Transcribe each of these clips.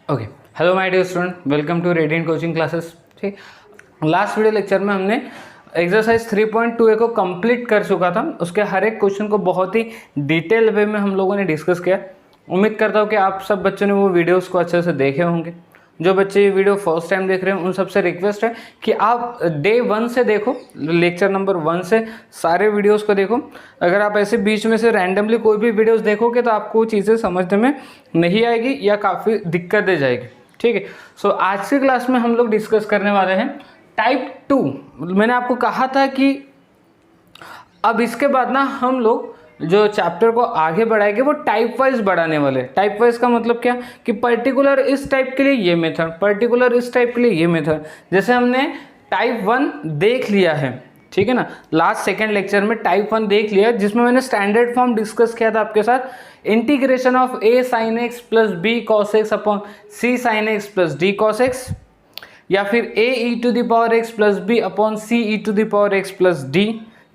Okay, hello my dear student, welcome to Radiant Coaching Classes. ठीक, last video lecture में हमने exercise 3.2 को complete कर चुका था। उसके हर एक क्वेश्चन को बहुत ही डिटेल वे में हम लोगों ने डिस्कस किया। उम्मीद करता हूँ कि आप सब बच्चों ने वो वीडियोस को अच्छे से देखे होंगे। जो बच्चे ये वीडियो फर्स्ट टाइम देख रहे हैं उन सबसे रिक्वेस्ट है कि आप डे 1 से देखो, लेक्चर नंबर 1 से सारे वीडियोस को देखो। अगर आप ऐसे बीच में से रैंडमली कोई भी वीडियोस देखोगे तो आपको चीज़ें समझने में नहीं आएगी या काफ़ी दिक्कत दे जाएगी। ठीक है, सो आज की क्लास में हम लोग डिस्कस करने वाले हैं टाइप 2। मैंने आपको कहा था कि अब इसके बाद ना हम लोग जो चैप्टर को आगे बढ़ाएंगे वो टाइप वाइज बढ़ाने वाले। टाइप वाइज का मतलब क्या कि पर्टिकुलर इस टाइप के लिए ये मेथड, पर्टिकुलर इस टाइप के लिए ये मेथड। जैसे हमने टाइप 1 देख लिया है, ठीक है ना, लास्ट सेकेंड लेक्चर में टाइप 1 देख लिया जिसमें मैंने स्टैंडर्ड फॉर्म डिस्कस किया था आपके साथ, integration of a sin x plus b cos x upon c sin x plus d cos x, या फिर a e to the power x plus b upon c e to the power x plus d,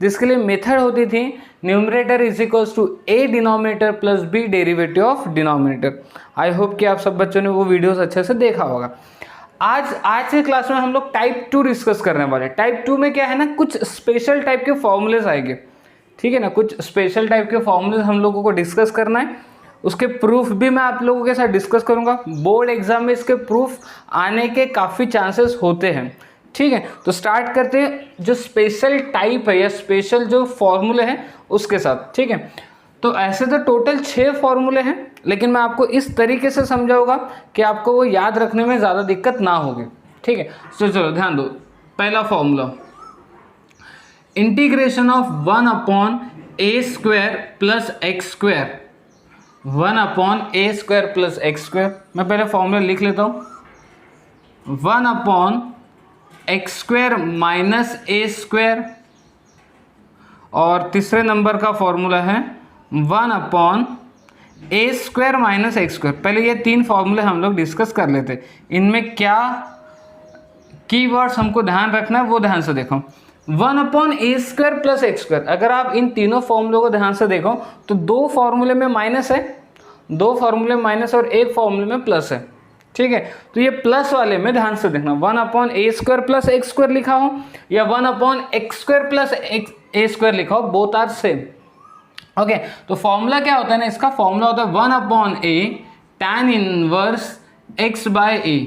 जिसके लिए method होती थी numerator is equals to a denominator plus b derivative of denominator. I hope कि आप सब बच्चों ने वो वीडियोस अच्छे से देखा होगा। आज के क्लास में हम लोग टाइप 2 डिस्कस करने वाले हैं। टाइप 2 में क्या है ना, कुछ स्पेशल टाइप के फॉर्मूलेस आएंगे, ठीक है ना, कुछ स्पेशल टाइप के फॉर्मूलेस हम लोगों को डिस्कस करना है। उसके प्रूफ भी मैं आप लोगों के साथ डिस्कस करूंगा। बोर्ड एग्जाम में इसके प्रूफ आने के काफ़ी चांसेस होते हैं। ठीक है, तो स्टार्ट करते हैं जो स्पेशल टाइप है या स्पेशल जो फॉर्मूले हैं उसके साथ। ठीक है, तो ऐसे तो टोटल 6 फॉर्मूले हैं, लेकिन मैं आपको इस तरीके से समझाऊंगा कि आपको वो याद रखने में ज़्यादा दिक्कत ना होगी। ठीक है, तो चलो ध्यान दो। पहला formula, integration of 1 upon a square plus x square, 1 upon a square plus x square. मैं पहले फॉर्मूला लिख लेता हूँ, 1 अपॉन एक्स स्क्वायर माइनस ए स्क्वायर, और तीसरे नंबर का फॉर्मूला है 1 upon a square minus x square. पहले ये 3 फॉर्मूले हम लोग डिस्कस कर लेते हैं। इनमें क्या कीवर्ड्स हमको ध्यान रखना है वो ध्यान से देखो। 1 upon a square plus x square, अगर आप इन तीनों फॉर्मूलों को ध्यान से देखो तो 2 फॉर्मूले में माइनस है, 2 फॉर्मूले में माइनस और 1 फॉर्मूले में प्लस है। ठीक है, तो ये प्लस वाले में ध्यान से देखना, 1 upon a square plus x square लिखा हो या 1 अपॉन एक्स स्क्वायर प्लस ए स्क्वायर लिखा हो, बोथ आर सेम। ओके, तो फॉर्मूला क्या होता है ना, इसका फॉर्मूला होता है 1 upon A tan inverse x by A,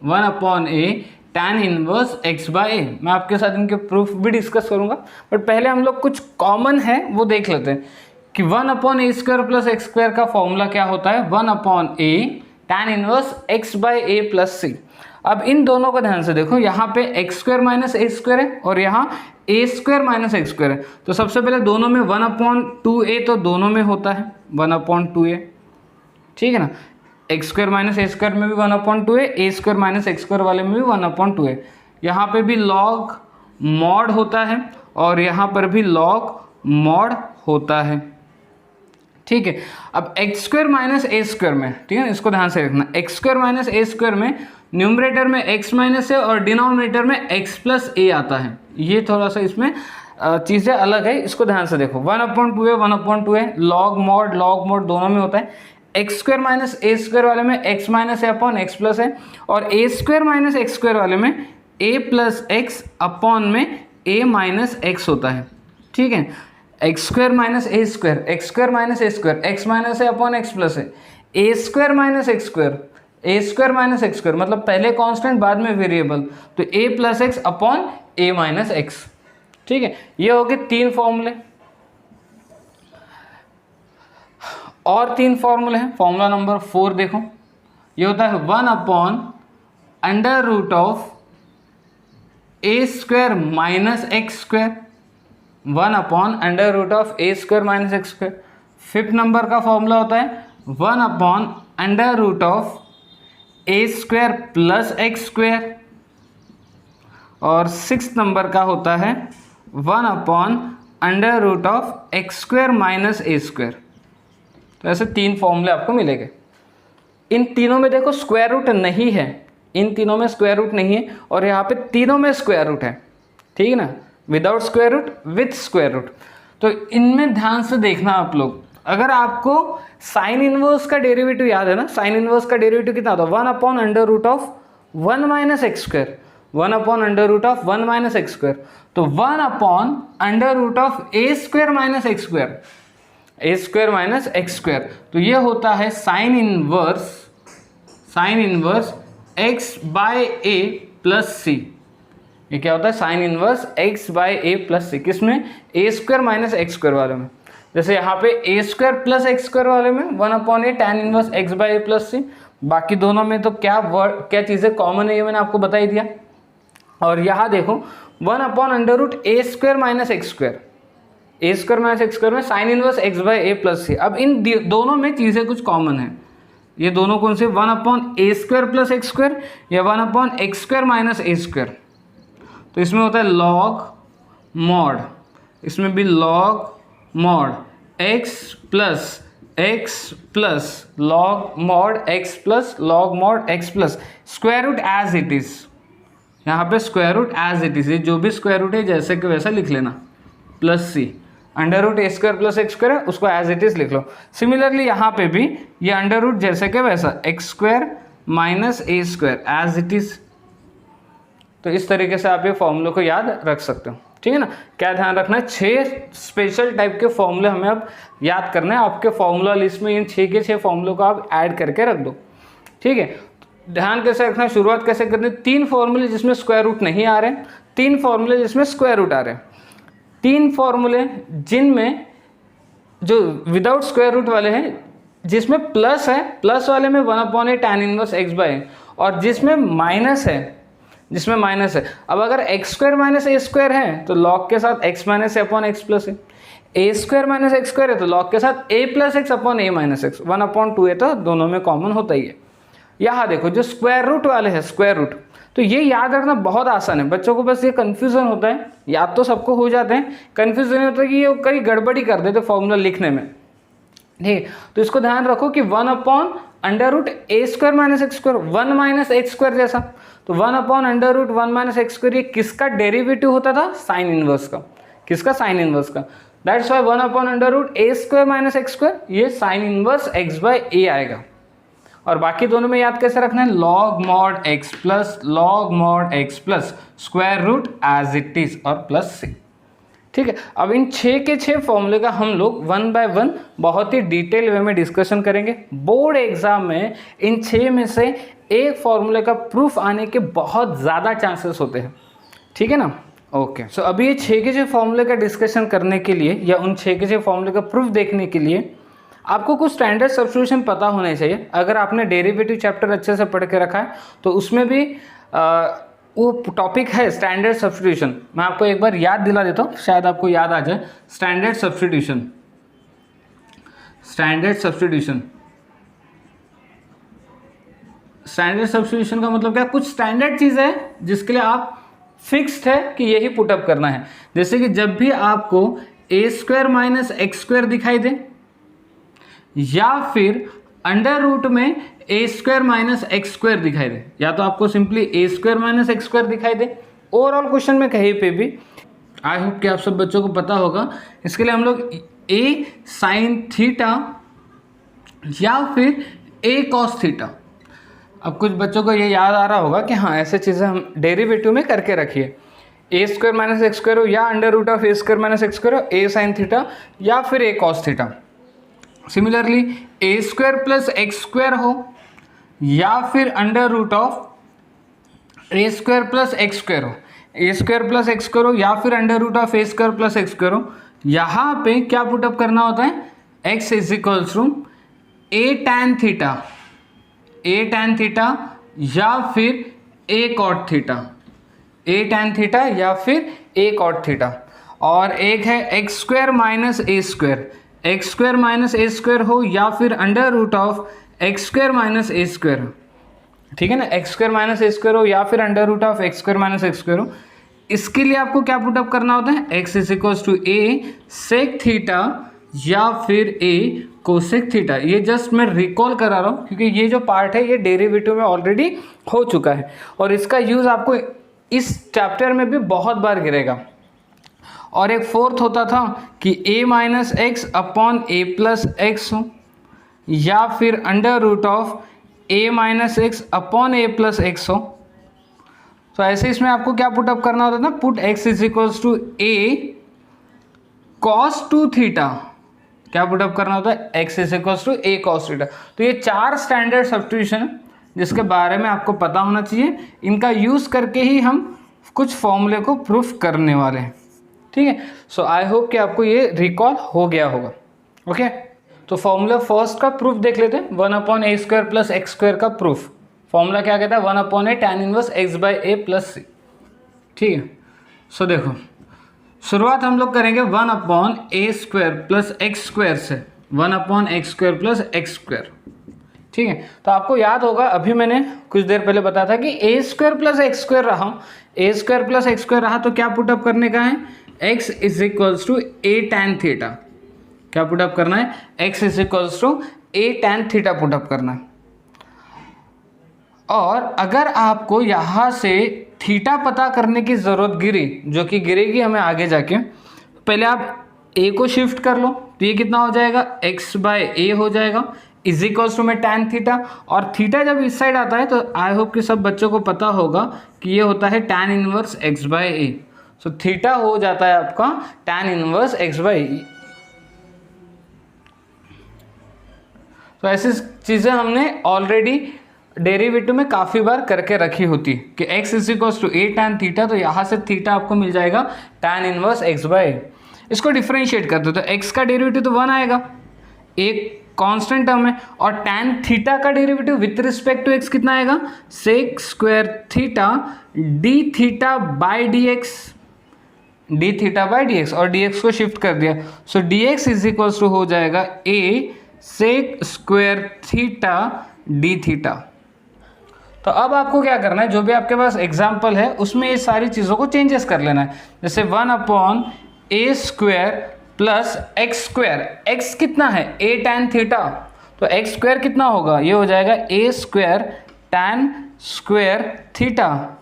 1 upon A tan inverse x by ए। मैं आपके साथ इनके प्रूफ भी डिस्कस करूंगा, बट पहले हम लोग कुछ कॉमन है वो देख लेते हैं कि 1 upon a square plus x square का फॉर्मूला क्या होता है, 1 upon A tan inverse x by A plus C. अब इन दोनों को ध्यान से देखो, यहाँ पे एक्स स्क्वायर माइनस ए स्क्वायर है और यहाँ ए स्क्वायर माइनस एक्स स्क्वायर है। तो सबसे पहले दोनों में 1 अपॉन 2a तो दोनों में होता है 1 अपॉन 2a, ठीक है ना। एक्स स्क्वायर माइनस ए स्क्वायर में भी 1 अपॉन 2a, ए स्क्वायर माइनस एक्स स्क्वायर वाले में भी 1 अपॉन 2a। यहाँ पे भी लॉग मॉड होता है और यहाँ पर भी लॉग मॉड होता है। ठीक है, अब एक्स स्क्वायर माइनस ए स्क्वायर में, ठीक है, इसको ध्यान से रखना, एक्स स्क्वायर माइनस ए स्क्वायर में न्यूमरेटर में एक्स माइनस है और डिनोमिनेटर में एक्स प्लस ए आता है। ये थोड़ा सा इसमें चीज़ें अलग है, इसको ध्यान से देखो। 1 upon 2a 1 upon 2a, log mod दोनों में होता है। एक्स स्क्वायर माइनस ए स्क्वायर वाले में एक्स माइनस है अपॉन एक्स प्लस है, और ए स्क्वायर माइनस एक्स स्क्वायर वाले में ए प्लस एक्स अपॉन में ए माइनस एक्स होता है। ठीक है, एक्स स्क्वायर माइनस ए स्क्वायर, एक्स स्क्वायर माइनस ए स्क्वायर, एक्स माइनस है अपॉन एक्स प्लस है, ए square minus x square, a square minus x square, मतलब पहले कांस्टेंट बाद में वेरिएबल, तो ए प्लस एक्स अपॉन ए माइनस एक्स। ठीक है, ये हो गए 3 फॉर्मूले। और 3 फॉर्मूले हैं। फॉर्मूला नंबर 4 देखो, ये होता है 1 upon under root of a square minus x square, 1 upon under root of a square minus x square. 5th number का फॉर्मूला होता है 1 upon under root of a square plus x square, और 6th number का होता है 1 upon under root of x square minus A square. तो ऐसे 3 फॉर्मूले आपको मिलेंगे। इन तीनों में देखो स्क्वायर रूट नहीं है, इन तीनों में स्क्वायर रूट नहीं है, और यहाँ पे तीनों में स्क्वायर रूट है, ठीक है ना, without square root with square root. तो इनमें ध्यान से देखना आप लोग। अगर आपको साइन इनवर्स का डेरिवेटिव याद है ना, साइन इनवर्स का डेरिवेटिव कितना होता है, 1 upon under root of 1 minus x square, 1 upon under root of 1 minus x square, तो 1 upon under root of a square minus x square, a square minus x square, तो ये होता है sine inverse x by A plus c. ये क्या होता है, sine inverse x by A plus c, किसमें, a square minus x square वाले में। जैसे यहाँ पे ए स्क्वायर प्लस एक्स स्क्वायर वाले में 1 upon A tan inverse x by A plus सी, बाकी दोनों में तो क्या चीज़ें कॉमन है ये मैंने आपको बता ही दिया। और यहाँ देखो 1 upon under root A square minus x square, a square minus x square में sign inverse x by A plus C. अब इन दोनों में चीज़ें कुछ कॉमन है, ये दोनों कौन से, 1 upon a square plus x square या 1 अपॉन एक्स स्क्वायर माइनस ए स्क्वायर। तो इसमें होता है लॉग मॉड, इसमें भी log mod x plus log mod x plus log mod x plus square root as it is, यहाँ पे square root as it is, जो भी स्क्वायर रूट है जैसे कि वैसा लिख लेना, plus C, under root A square plus x square है उसको एज इट इज लिख लो। सिमिलरली यहाँ पे भी ये अंडर रूट जैसे कि वैसा x square minus A square as it is. तो इस तरीके से आप ये फॉर्मूले को याद रख सकते हो, ठीक है ना। क्या ध्यान रखना है, 6 स्पेशल टाइप के फॉर्मूले हमें अब याद करना है। आपके फॉर्मूला लिस्ट में इन 6 के 6 फॉर्मूलों को आप ऐड करके रख दो, ठीक है। ध्यान कैसे रखना है, शुरुआत कैसे करनी है, 3 फॉर्मूले जिसमें स्क्वायर रूट नहीं आ रहे, 3 फॉर्मूले जिसमें स्क्वायर रूट आ रहे हैं, 3 फॉर्मूले जिनमें जो विदाउट स्क्वायर रूट वाले हैं, जिसमें प्लस है, प्लस वाले में 1 अपॉन ए टैन इनवर्स एक्स बाय, और जिसमें माइनस है, अब अगर एक्स स्क्वायर माइनस ए स्क्वायर है तो लॉग के साथ एक्स माइनस ए अपॉन एक्स प्लस है, ए स्क्वायर माइनस एक्स स्क्वायर है तो लॉग के साथ ए प्लस एक्स अपॉन ए माइनस एक्स, 1 अपॉन 2 है तो दोनों में कॉमन होता ही है। यहाँ देखो जो स्क्वायर रूट वाले हैं, स्क्वायर रूट, तो ये याद रखना बहुत आसान है। बच्चों को बस ये कन्फ्यूजन होता है, याद तो सबको हो जाते हैं, कन्फ्यूजन होता है कि ये कई गड़बड़ी कर देते फॉर्मूला लिखने में, ठीक। तो इसको ध्यान रखो कि 1 upon under root A square minus x square, 1 minus x square जैसा, तो 1 upon under root 1 minus x square, ये किसका डेरिवेटिव होता था, साइन इनवर्स का, किसका, साइन इनवर्स का। That's why 1 upon under root A square minus x square, ये sine inverse x by A आएगा। और बाकी दोनों में याद कैसे रखना है, log mod X plus square root as it is और प्लस सी, ठीक है। अब इन 6 के 6 फॉर्मूले का हम लोग 1 बाय 1 बहुत ही डिटेल वे में डिस्कशन करेंगे। बोर्ड एग्जाम में इन 6 में से एक फॉर्मूले का प्रूफ आने के बहुत ज़्यादा चांसेस होते हैं, ठीक है ना। ओके, सो अभी ये 6 के 6 फॉर्मूले का डिस्कशन करने के लिए या उन 6 के 6 फॉर्मूले का प्रूफ देखने के लिए आपको कुछ स्टैंडर्ड सब्स्टिट्यूशन पता होने चाहिए। अगर आपने डेरिवेटिव चैप्टर अच्छे से पढ़ के रखा है तो उसमें भी वो टॉपिक है स्टैंडर्ड सब्स्टिट्यूशन। मैं आपको एक बार याद दिला देता हूँ, शायद आपको याद आ जाए। स्टैंडर्ड सब्स्टिट्यूशन का मतलब क्या, कुछ स्टैंडर्ड चीज़ है जिसके लिए आप फिक्स्ड है कि यही पुटअप करना है। जैसे कि जब भी आपको ए स्क्वायर माइनस एक्स स्क्वायर दिखाई दे या फिर अंडर रूट में ए स्क्वायर माइनस एक्स स्क्वायर दिखाई दे, या तो आपको सिंपली ए स्क्वायर माइनस एक्स स्क्वायर दिखाई दे, ओवरऑल क्वेश्चन में कहीं पे भी, आई होप कि आप सब बच्चों को पता होगा। इसके लिए हम लोग ए साइन थीटा या फिर ए कॉस थीटा, अब कुछ बच्चों को ये याद आ रहा होगा कि हाँ ऐसे चीज़ें हम डेरिवेटिव में करके रखिए, a square minus x square हो या under root of a square minus x square हो, ए साइन थीटा या फिर a cos theta. Similarly a square plus x square हो या फिर under root of a square plus x square हो, a square plus x square हो या फिर under root of a square plus x square हो। यहाँ पे क्या पुटअप करना होता है, x is equals to a tan theta या फिर a cot theta, a tan theta या फिर ए कॉट थीटा। और एक है एक्स स्क्वायर माइनस ए स्क्वायर, एक्स स्क्वायर माइनस ए स्क्वायर हो या फिर under root of x square minus A square, ठीक है ना, एक्स स्क्वायर माइनस ए स्क्वायर हो या फिर under root of x square minus x square हो। इसके लिए आपको क्या पुटअप करना होता है, x is equals to a sec theta या फिर ए कोसेक थीटा। ये जस्ट मैं रिकॉल करा रहा हूँ क्योंकि ये जो पार्ट है ये डेरिवेटिव में ऑलरेडी हो चुका है और इसका यूज़ आपको इस चैप्टर में भी बहुत बार गिरेगा। और एक फोर्थ होता था कि a minus x upon a plus x हो, या फिर under root of a minus x upon a plus x हो। तो ऐसे इसमें आपको क्या पुटअप करना होता था, put x is equals to a cos 2 theta, क्या पुटअप करना होता है, x is equals to a cos theta. तो ये 4 स्टैंडर्ड सब्स्टिट्यूशन है जिसके बारे में आपको पता होना चाहिए, इनका यूज़ करके ही हम कुछ फॉर्मूले को प्रूफ करने वाले हैं, ठीक है। सो आई होप कि आपको ये रिकॉल हो गया होगा। ओके, तो फॉर्मूला फर्स्ट का प्रूफ देख लेते हैं, 1/a² प्लस x² का प्रूफ। फॉर्मूला क्या कहता है, 1/a tan inverse x/a plus c, ठीक है। सो देखो, शुरुआत हम लोग करेंगे 1/a² प्लस x² से, 1/x² प्लस x², ठीक है। तो आपको याद होगा, अभी मैंने कुछ देर पहले बताया था कि a² प्लस x² रहा, a² प्लस x² रहा तो क्या पुटअप करने का है, x is equals to a tan theta, क्या पुटअप करना है, x is equals to a tan theta put up करना है। और अगर आपको यहाँ से थीटा पता करने की ज़रूरत गिरी, जो कि गिरेगी हमें आगे जाके, पहले आप a को शिफ्ट कर लो, तो ये कितना हो जाएगा, x/a हो जाएगा, इज इक्वल्स टू में tan थीटा, और थीटा जब इस साइड आता है तो आई होप कि सब बच्चों को पता होगा कि ये होता है tan inverse x/a। So theta हो जाता है आपका tan इनवर्स x/a। तो ऐसी चीज़ें हमने ऑलरेडी डेरिवेटिव में काफ़ी बार करके रखी होती है कि x is equals to a tan theta, तो यहाँ से थीटा आपको मिल जाएगा tan इनवर्स x/a। इसको डिफ्रेंशिएट कर दो तो x का डेरिवेटिव तो 1 आएगा, एक कांस्टेंट टर्म है, और tan थीटा का derivative with respect to x कितना आएगा, sec square theta d theta by D x, d theta by D x, और dx को शिफ्ट कर दिया, so dx is equals to हो जाएगा a sec square theta d theta. तो अब आपको क्या करना है, जो भी आपके पास एग्जाम्पल है उसमें ये सारी चीज़ों को चेंजेस कर लेना है। जैसे 1/a² प्लस x², x कितना है, a tan थीटा, तो x² कितना होगा, ये हो जाएगा a² tan स्क्वायर थीटा,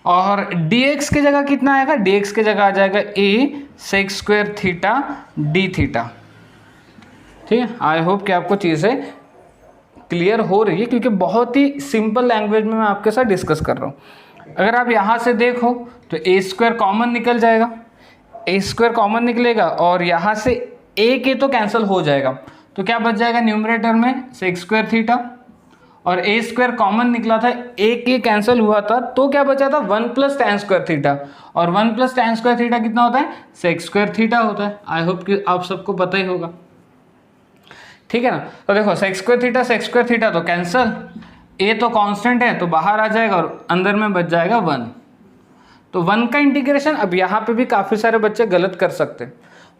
और dx की जगह कितना आएगा, dx की जगह आ जाएगा a sec square theta d theta, ठीक है। आई होप कि आपको चीज़ें क्लियर हो रही है, क्योंकि बहुत ही सिंपल लैंग्वेज में मैं आपके साथ डिस्कस कर रहा हूँ। अगर आप यहाँ से देखो तो a² कॉमन निकल जाएगा, a² कॉमन निकलेगा, और यहाँ से a तो कैंसिल हो जाएगा, तो क्या बच जाएगा न्यूमरेटर में sec स्क्वायर थीटा, और a² कॉमन निकला था, a कैंसिल हुआ था, तो क्या बचा था 1 प्लस tan स्क्वायर थीटा, और 1 प्लस tan स्क्वायर थीटा कितना होता है, sec स्क्वायर थीटा होता है। आई होप कि आप सबको पता ही होगा, ठीक है ना। तो देखो sec स्क्वायर थीटा तो कैंसल, a तो कांस्टेंट है तो बाहर आ जाएगा, और अंदर में बच जाएगा 1। तो 1 का इंटीग्रेशन, अब यहाँ पे भी काफ़ी सारे बच्चे गलत कर सकते हैं,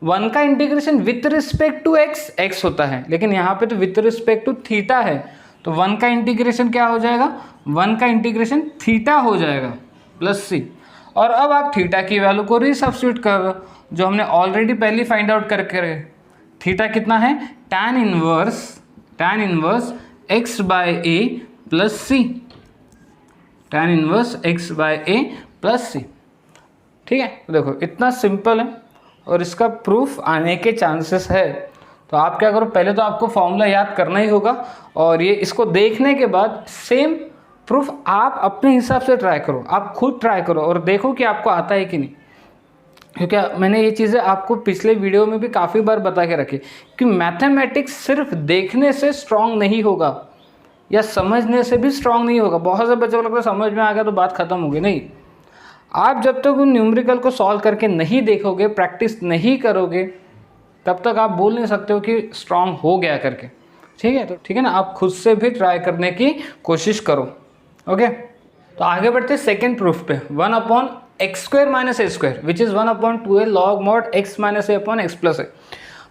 1 का integration with respect to x होता है, लेकिन यहाँ पे तो विथ रिस्पेक्ट टू थीटा है, तो 1 का इंटीग्रेशन क्या हो जाएगा, 1 का इंटीग्रेशन थीटा हो जाएगा प्लस c। और अब आप थीटा की वैल्यू को रीसब्स्टिट्यूट कर दो, जो हमने ऑलरेडी पहले फाइंड आउट करके रहे, थीटा कितना है, tan inverse x/a plus c, tan inverse x/a plus c, ठीक है। तो देखो इतना सिंपल है, और इसका प्रूफ आने के चांसेस है। तो आप क्या करो, पहले तो आपको फॉर्मूला याद करना ही होगा, और ये इसको देखने के बाद सेम प्रूफ आप अपने हिसाब से ट्राई करो, आप खुद ट्राई करो और देखो कि आपको आता है कि नहीं, क्योंकि मैंने ये चीज़ें आपको पिछले वीडियो में भी काफ़ी बार बता के रखी कि मैथमेटिक्स सिर्फ देखने से स्ट्रांग नहीं होगा, या समझने से भी स्ट्रांग नहीं होगा। बहुत से बच्चों को लगता है समझ में आ गया तो बात खत्म हो गई, नहीं। आप जब तक उन न्यूमेरिकल को सॉल्व करके नहीं देखोगे, प्रैक्टिस नहीं करोगे, तब तक आप बोल नहीं सकते हो कि स्ट्रांग हो गया करके, ठीक है। तो ठीक है ना, आप खुद से भी ट्राई करने की कोशिश करो। ओके, तो आगे बढ़ते सेकेंड प्रूफ पे, 1/x² minus a² which is 1/2a log mod x minus a upon x plus A.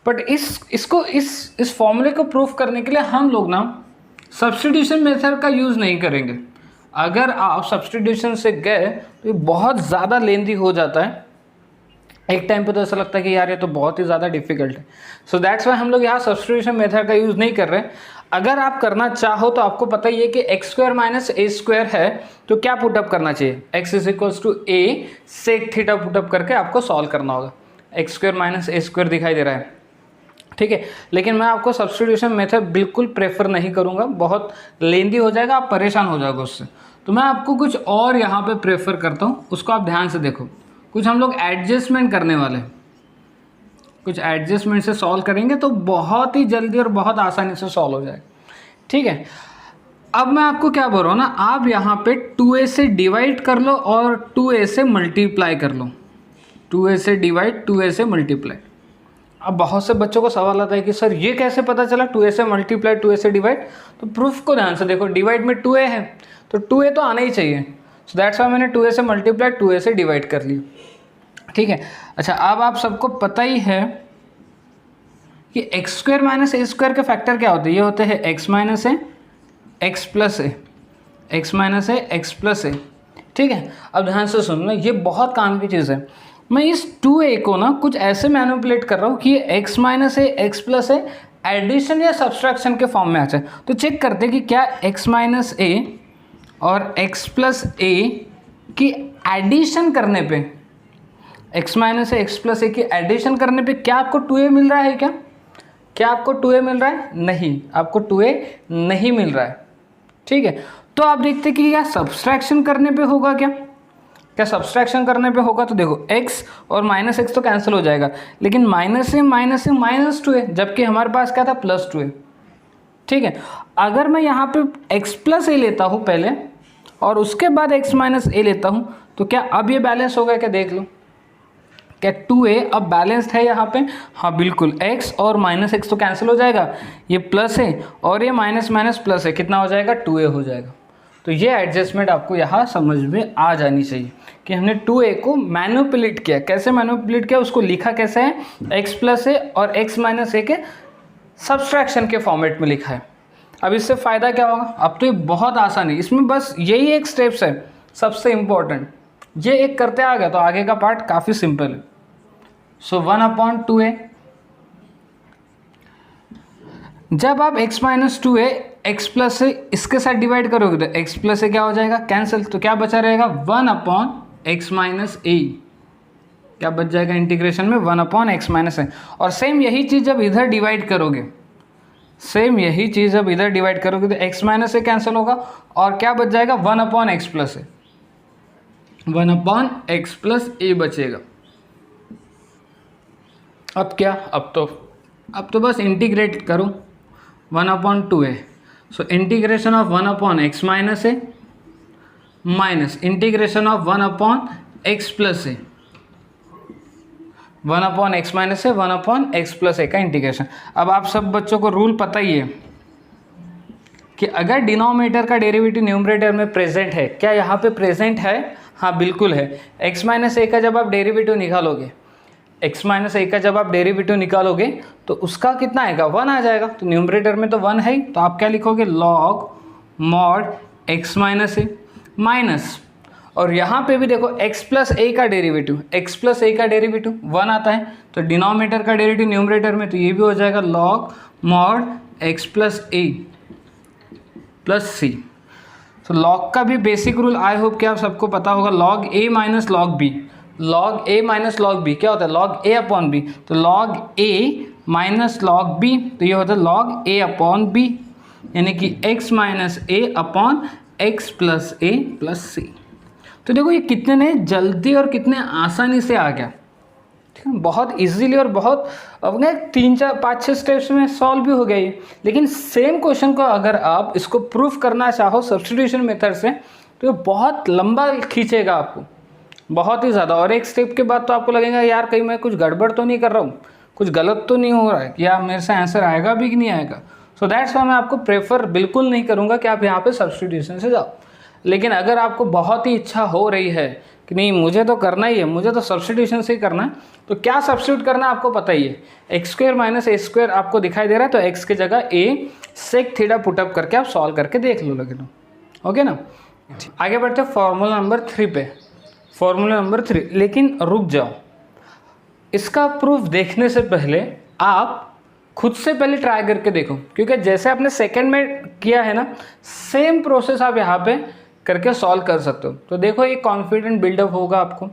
But इस फॉर्मूले को प्रूफ करने के लिए हम लोग ना सब्स्टिट्यूशन मेथड का यूज़ नहीं करेंगे। अगर आप सब्स्टिट्यूशन से गए तो ये बहुत ज़्यादा लेंदी हो जाता है, एक टाइम पे तो ऐसा लगता है कि यार ये तो बहुत ही ज़्यादा डिफिकल्ट है। सो दैट्स वाई हम लोग यहाँ सब्स्टिट्यूशन मेथड का यूज़ नहीं कर रहे। अगर आप करना चाहो तो आपको पता ही है कि एक्स स्क्वायर माइनस ए स्क्वायर है, तो क्या पुटअप करना चाहिए, x is equals to a sec theta put up करके आपको सॉल्व करना होगा। एक्स स्क्वायर माइनस ए स्क्वायर दिखाई दे रहा है, ठीक है। लेकिन मैं आपको सब्स्टिट्यूशन मेथड बिल्कुल प्रेफर नहीं करूँगा, बहुत लेंदी हो जाएगा, आप परेशान हो जाओगे उससे। तो मैं आपको कुछ और यहाँ पे प्रेफर करता हूँ, उसको आप ध्यान से देखो। कुछ हम लोग एडजस्टमेंट करने वाले हैं, कुछ एडजस्टमेंट से सॉल्व करेंगे तो बहुत ही जल्दी और बहुत आसानी से सॉल्व हो जाएगा, ठीक है। अब मैं आपको क्या बोल रहा हूँ ना, आप यहाँ पे 2a से डिवाइड कर लो और 2a से मल्टीप्लाई कर लो, 2a से डिवाइड 2a से मल्टीप्लाई। अब बहुत से बच्चों को सवाल आता है कि सर ये कैसे पता चला 2a से मल्टीप्लाई 2a से डिवाइड, तो प्रूफ को ध्यान से देखो, डिवाइड में 2a है तो 2a तो आना ही चाहिए, सो दैट्स वाई मैंने 2a से मल्टीप्लाई 2a से डिवाइड कर लिया, ठीक है। अच्छा, अब आप सबको पता ही है कि एक्स स्क्वायर माइनस ए स्क्वायर के फैक्टर क्या होते हैं, ये होते हैं एक्स माइनस ए एक्स प्लस ए, एक्स माइनस ए एक्स प्लस ए, ठीक है। अब ध्यान से सुनना, ये बहुत काम की चीज़ है। मैं इस 2a को ना कुछ ऐसे मैनिपुलेट कर रहा हूँ कि ये एक्स माइनस ए एक्स प्लस ए एडिशन या सब्सट्रैक्शन के फॉर्म में आ जाए। तो चेक करते हैं कि क्या एक्स माइनस ए और एक्स प्लस ए की एडिशन करने पे, एक्स माइनस ए एक्स प्लस ए की एडिशन करने पे क्या आपको 2a मिल रहा है, क्या आपको 2a मिल रहा है? नहीं, आपको 2a नहीं मिल रहा है, ठीक है। तो आप देखते कि क्या सब्सट्रैक्शन करने पे होगा, क्या सब्सट्रैक्शन करने पे होगा, तो देखो x और माइनस एक्स तो कैंसिल हो जाएगा, लेकिन माइनस से माइनस 2a, जबकि हमारे पास क्या था प्लस 2a, ठीक है। अगर मैं यहाँ पे x प्लस ए लेता हूँ पहले और उसके बाद x माइनस ए लेता हूँ, तो क्या अब ये बैलेंस होगा क्या, देख लो, क्या 2a अब बैलेंस्ड है यहाँ पे? हाँ बिल्कुल, x और माइनस एक्स तो कैंसिल हो जाएगा, ये प्लस है और ये माइनस माइनस प्लस है, कितना हो जाएगा 2a हो जाएगा। तो ये एडजस्टमेंट आपको यहाँ समझ में आ जानी चाहिए कि हमने 2a को मैनिपुलेट किया, कैसे मैनिपुलेट किया, उसको लिखा कैसे है, x प्लस ए और x माइनस ए के सब्सट्रैक्शन के फॉर्मेट में लिखा है। अब इससे फ़ायदा क्या होगा, अब तो ये बहुत आसान है, इसमें बस यही एक स्टेप्स है सबसे इम्पोर्टेंट, ये एक करते आ गया तो आगे का पार्ट काफ़ी सिंपल है। सो 1/2a, जब आप x minus 2a x plus A इसके साथ डिवाइड करोगे तो x प्लस ए क्या हो जाएगा, कैंसिल, तो क्या बचा रहेगा 1/x माइनस ए, क्या बच जाएगा इंटीग्रेशन में 1/x माइनस ए। और सेम यही चीज़ जब इधर डिवाइड करोगे, सेम यही चीज़ जब इधर डिवाइड करोगे तो x माइनस ए कैंसिल होगा और क्या बच जाएगा 1/x plus A, 1/x plus ए बचेगा। अब क्या, अब तो बस इंटीग्रेट करो 1/2a, so integration of 1/x minus A minus integration of 1/x plus A, 1/x minus A 1/x plus A का इंटीग्रेशन। अब आप सब बच्चों को रूल पता ही है कि अगर डिनोमिनेटर का डेरिवेटिव न्यूमरेटर में प्रेजेंट है, क्या यहाँ पे प्रेजेंट है? हाँ बिल्कुल है। x माइनस ए का जब आप डेरिवेटिव निकालोगे, x माइनस ए का जब आप डेरिवेटिव निकालोगे तो उसका कितना आएगा, 1 आ जाएगा, तो न्यूमरेटर में तो 1 है, तो आप क्या लिखोगे, log mod x minus A minus, और यहाँ पे भी देखो x प्लस ए का डेरिवेटिव, x प्लस ए का डेरिवेटिव 1 आता है, तो डिनोमिनेटर का डेरिवेटिव न्यूमरेटर में, तो ये भी हो जाएगा लॉग मॉड x प्लस ए प्लस सी। तो लॉग का भी बेसिक रूल आई होप कि आप सबको पता होगा, लॉग ए माइनस लॉग बी, लॉग ए माइनस लॉग बी क्या होता है, लॉग ए अपॉन बी, तो लॉग ए माइनस लॉग बी, तो ये होता है लॉग ए अपॉन बी, यानी कि x माइनस ए अपॉन एक्स प्लस ए प्लस सी। तो देखो ये कितने जल्दी और कितने आसानी से आ गया, ठीक है, बहुत इजीली और बहुत अपने 3 4 5 6 स्टेप्स में सॉल्व भी हो गया ये। लेकिन सेम क्वेश्चन को अगर आप इसको प्रूफ करना चाहो सब्स्टिट्यूशन मेथड से, तो ये बहुत लंबा खींचेगा आपको, बहुत ही ज़्यादा, और एक स्टेप के बाद तो आपको लगेगा यार कहीं मैं कुछ गड़बड़ तो नहीं कर रहा हूँ, कुछ गलत तो नहीं हो रहा है, या मेरे से आंसर आएगा भी कि नहीं आएगा। सो दैट्स वाई मैं आपको प्रेफर बिल्कुल नहीं करूँगा कि आप यहाँ पे सब्स्टिट्यूशन से जाओ। लेकिन अगर आपको बहुत ही इच्छा हो रही है कि नहीं मुझे तो करना ही है, मुझे तो सब्स्टिट्यूशन से ही करना है, तो क्या सब्स्टिट्यूट करना है आपको पता ही है, एक्स स्क्वायर माइनस ए स्क्वायर आपको दिखाई दे रहा है, तो एक्स की जगह ए सेक थीटा पुटअप करके आप सॉल्व करके देख लो, लगे तो ओके ना। आगे बढ़ते फॉर्मूला नंबर 3 पे, फॉर्मूला नंबर 3। लेकिन रुक जाओ, इसका प्रूफ देखने से पहले आप खुद से पहले ट्राई करके देखो, क्योंकि जैसे आपने सेकंड में किया है ना, सेम प्रोसेस आप यहाँ पे करके सॉल्व कर सकते हो। तो देखो एक कॉन्फिडेंट बिल्डअप होगा आपको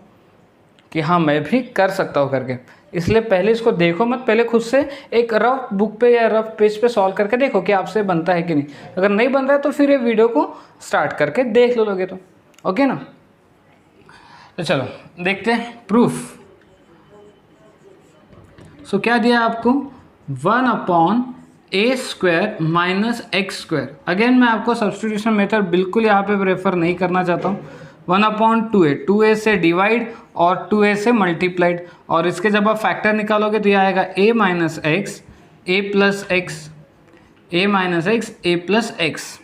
कि हाँ मैं भी कर सकता हूँ करके। इसलिए पहले इसको देखो मत, पहले खुद से एक रफ बुक पे या रफ पेज पे सॉल्व करके देखो कि आपसे बनता है कि नहीं। अगर नहीं बन रहा है तो फिर ये वीडियो को स्टार्ट करके देख लो लोगे तो, ओके ना। तो चलो देखते हैं प्रूफ। सो क्या दिया आपको, 1/a² माइनस x²। अगेन मैं आपको सब्स्टिट्यूशन मेथड बिल्कुल यहाँ पे प्रेफर नहीं करना चाहता हूँ। 1/2a, 2a से डिवाइड और 2a से मल्टीप्लाइड, और इसके जब आप फैक्टर निकालोगे तो यह आएगा a minus X A plus X, a minus X A plus X.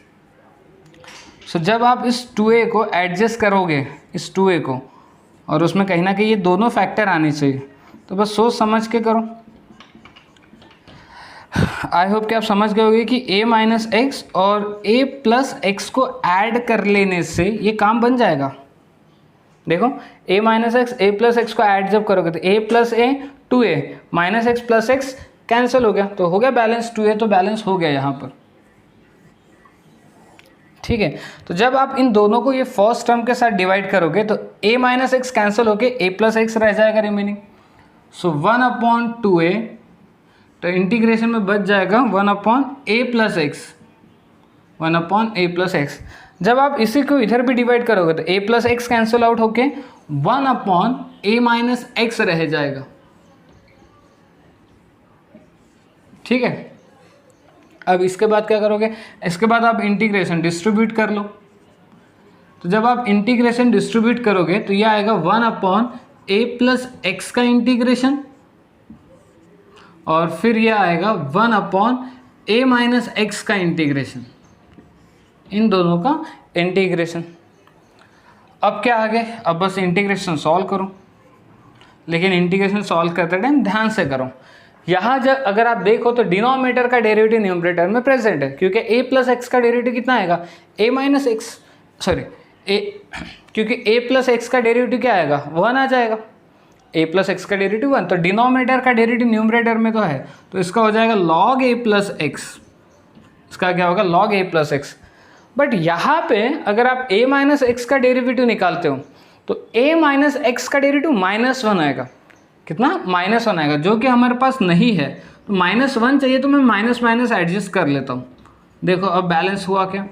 So जब आप इस 2a को एडजस्ट करोगे, इस 2a को, और उसमें कहीं ना कहीं ये दोनों फैक्टर आने चाहिए, तो बस सोच समझ के करो। आई होप कि आप समझ गए होंगे कि a माइनस एक्स और a प्लस एक्स को ऐड कर लेने से ये काम बन जाएगा। देखो a minus X A plus x को ऐड जब करोगे तो a plus A 2a minus x plus x cancel हो गया, तो हो गया बैलेंस 2a, तो बैलेंस हो गया यहाँ पर, ठीक है। तो जब आप इन दोनों को ये फर्स्ट टर्म के साथ डिवाइड करोगे तो a माइनस एक्स कैंसिल होके a प्लस एक्स रह जाएगा रिमेनिंग। सो 1/2a, तो इंटीग्रेशन में बच जाएगा 1/a plus x, 1/a plus x. जब आप इसी को इधर भी डिवाइड करोगे तो a plus x cancel out होके 1/a माइनस एक्स रह जाएगा, ठीक है। अब इसके बाद क्या करोगे, इसके बाद आप इंटीग्रेशन डिस्ट्रीब्यूट कर लो। तो जब आप इंटीग्रेशन डिस्ट्रीब्यूट करोगे तो यह आएगा 1/a प्लस एक्स का इंटीग्रेशन, और फिर यह आएगा 1/a माइनस एक्स का इंटीग्रेशन, इन दोनों का इंटीग्रेशन। अब क्या आगे, अब बस इंटीग्रेशन सॉल्व करो, लेकिन इंटीग्रेशन सॉल्व करते टाइम ध्यान से करो। यहाँ जब अगर आप देखो तो डिनोमिनेटर का डेरिवेटिव न्यूमरेटर में प्रेजेंट है, क्योंकि a प्लस एक्स का डेरिवेटिव कितना आएगा, a माइनस एक्स, सॉरी क्योंकि a प्लस एक्स का डेरिवेटिव क्या आएगा, 1 आ जाएगा। a प्लस एक्स का डेरिवेटिव 1, तो डिनोमिनेटर का डेरिवेटिव न्यूमरेटर में तो है, तो इसका हो जाएगा log a प्लस एक्स, इसका क्या होगा log a plus x. But यहाँ पे अगर आप a माइनस एक्स का डेरिवेटिव निकालते हो तो a माइनस एक्स का डेरिवेटिव -1 आएगा, कितना, -1 आएगा, जो कि हमारे पास नहीं है। तो -1 चाहिए तो मैं माइनस माइनस एडजस्ट कर लेता हूँ। देखो अब बैलेंस हुआ क्या,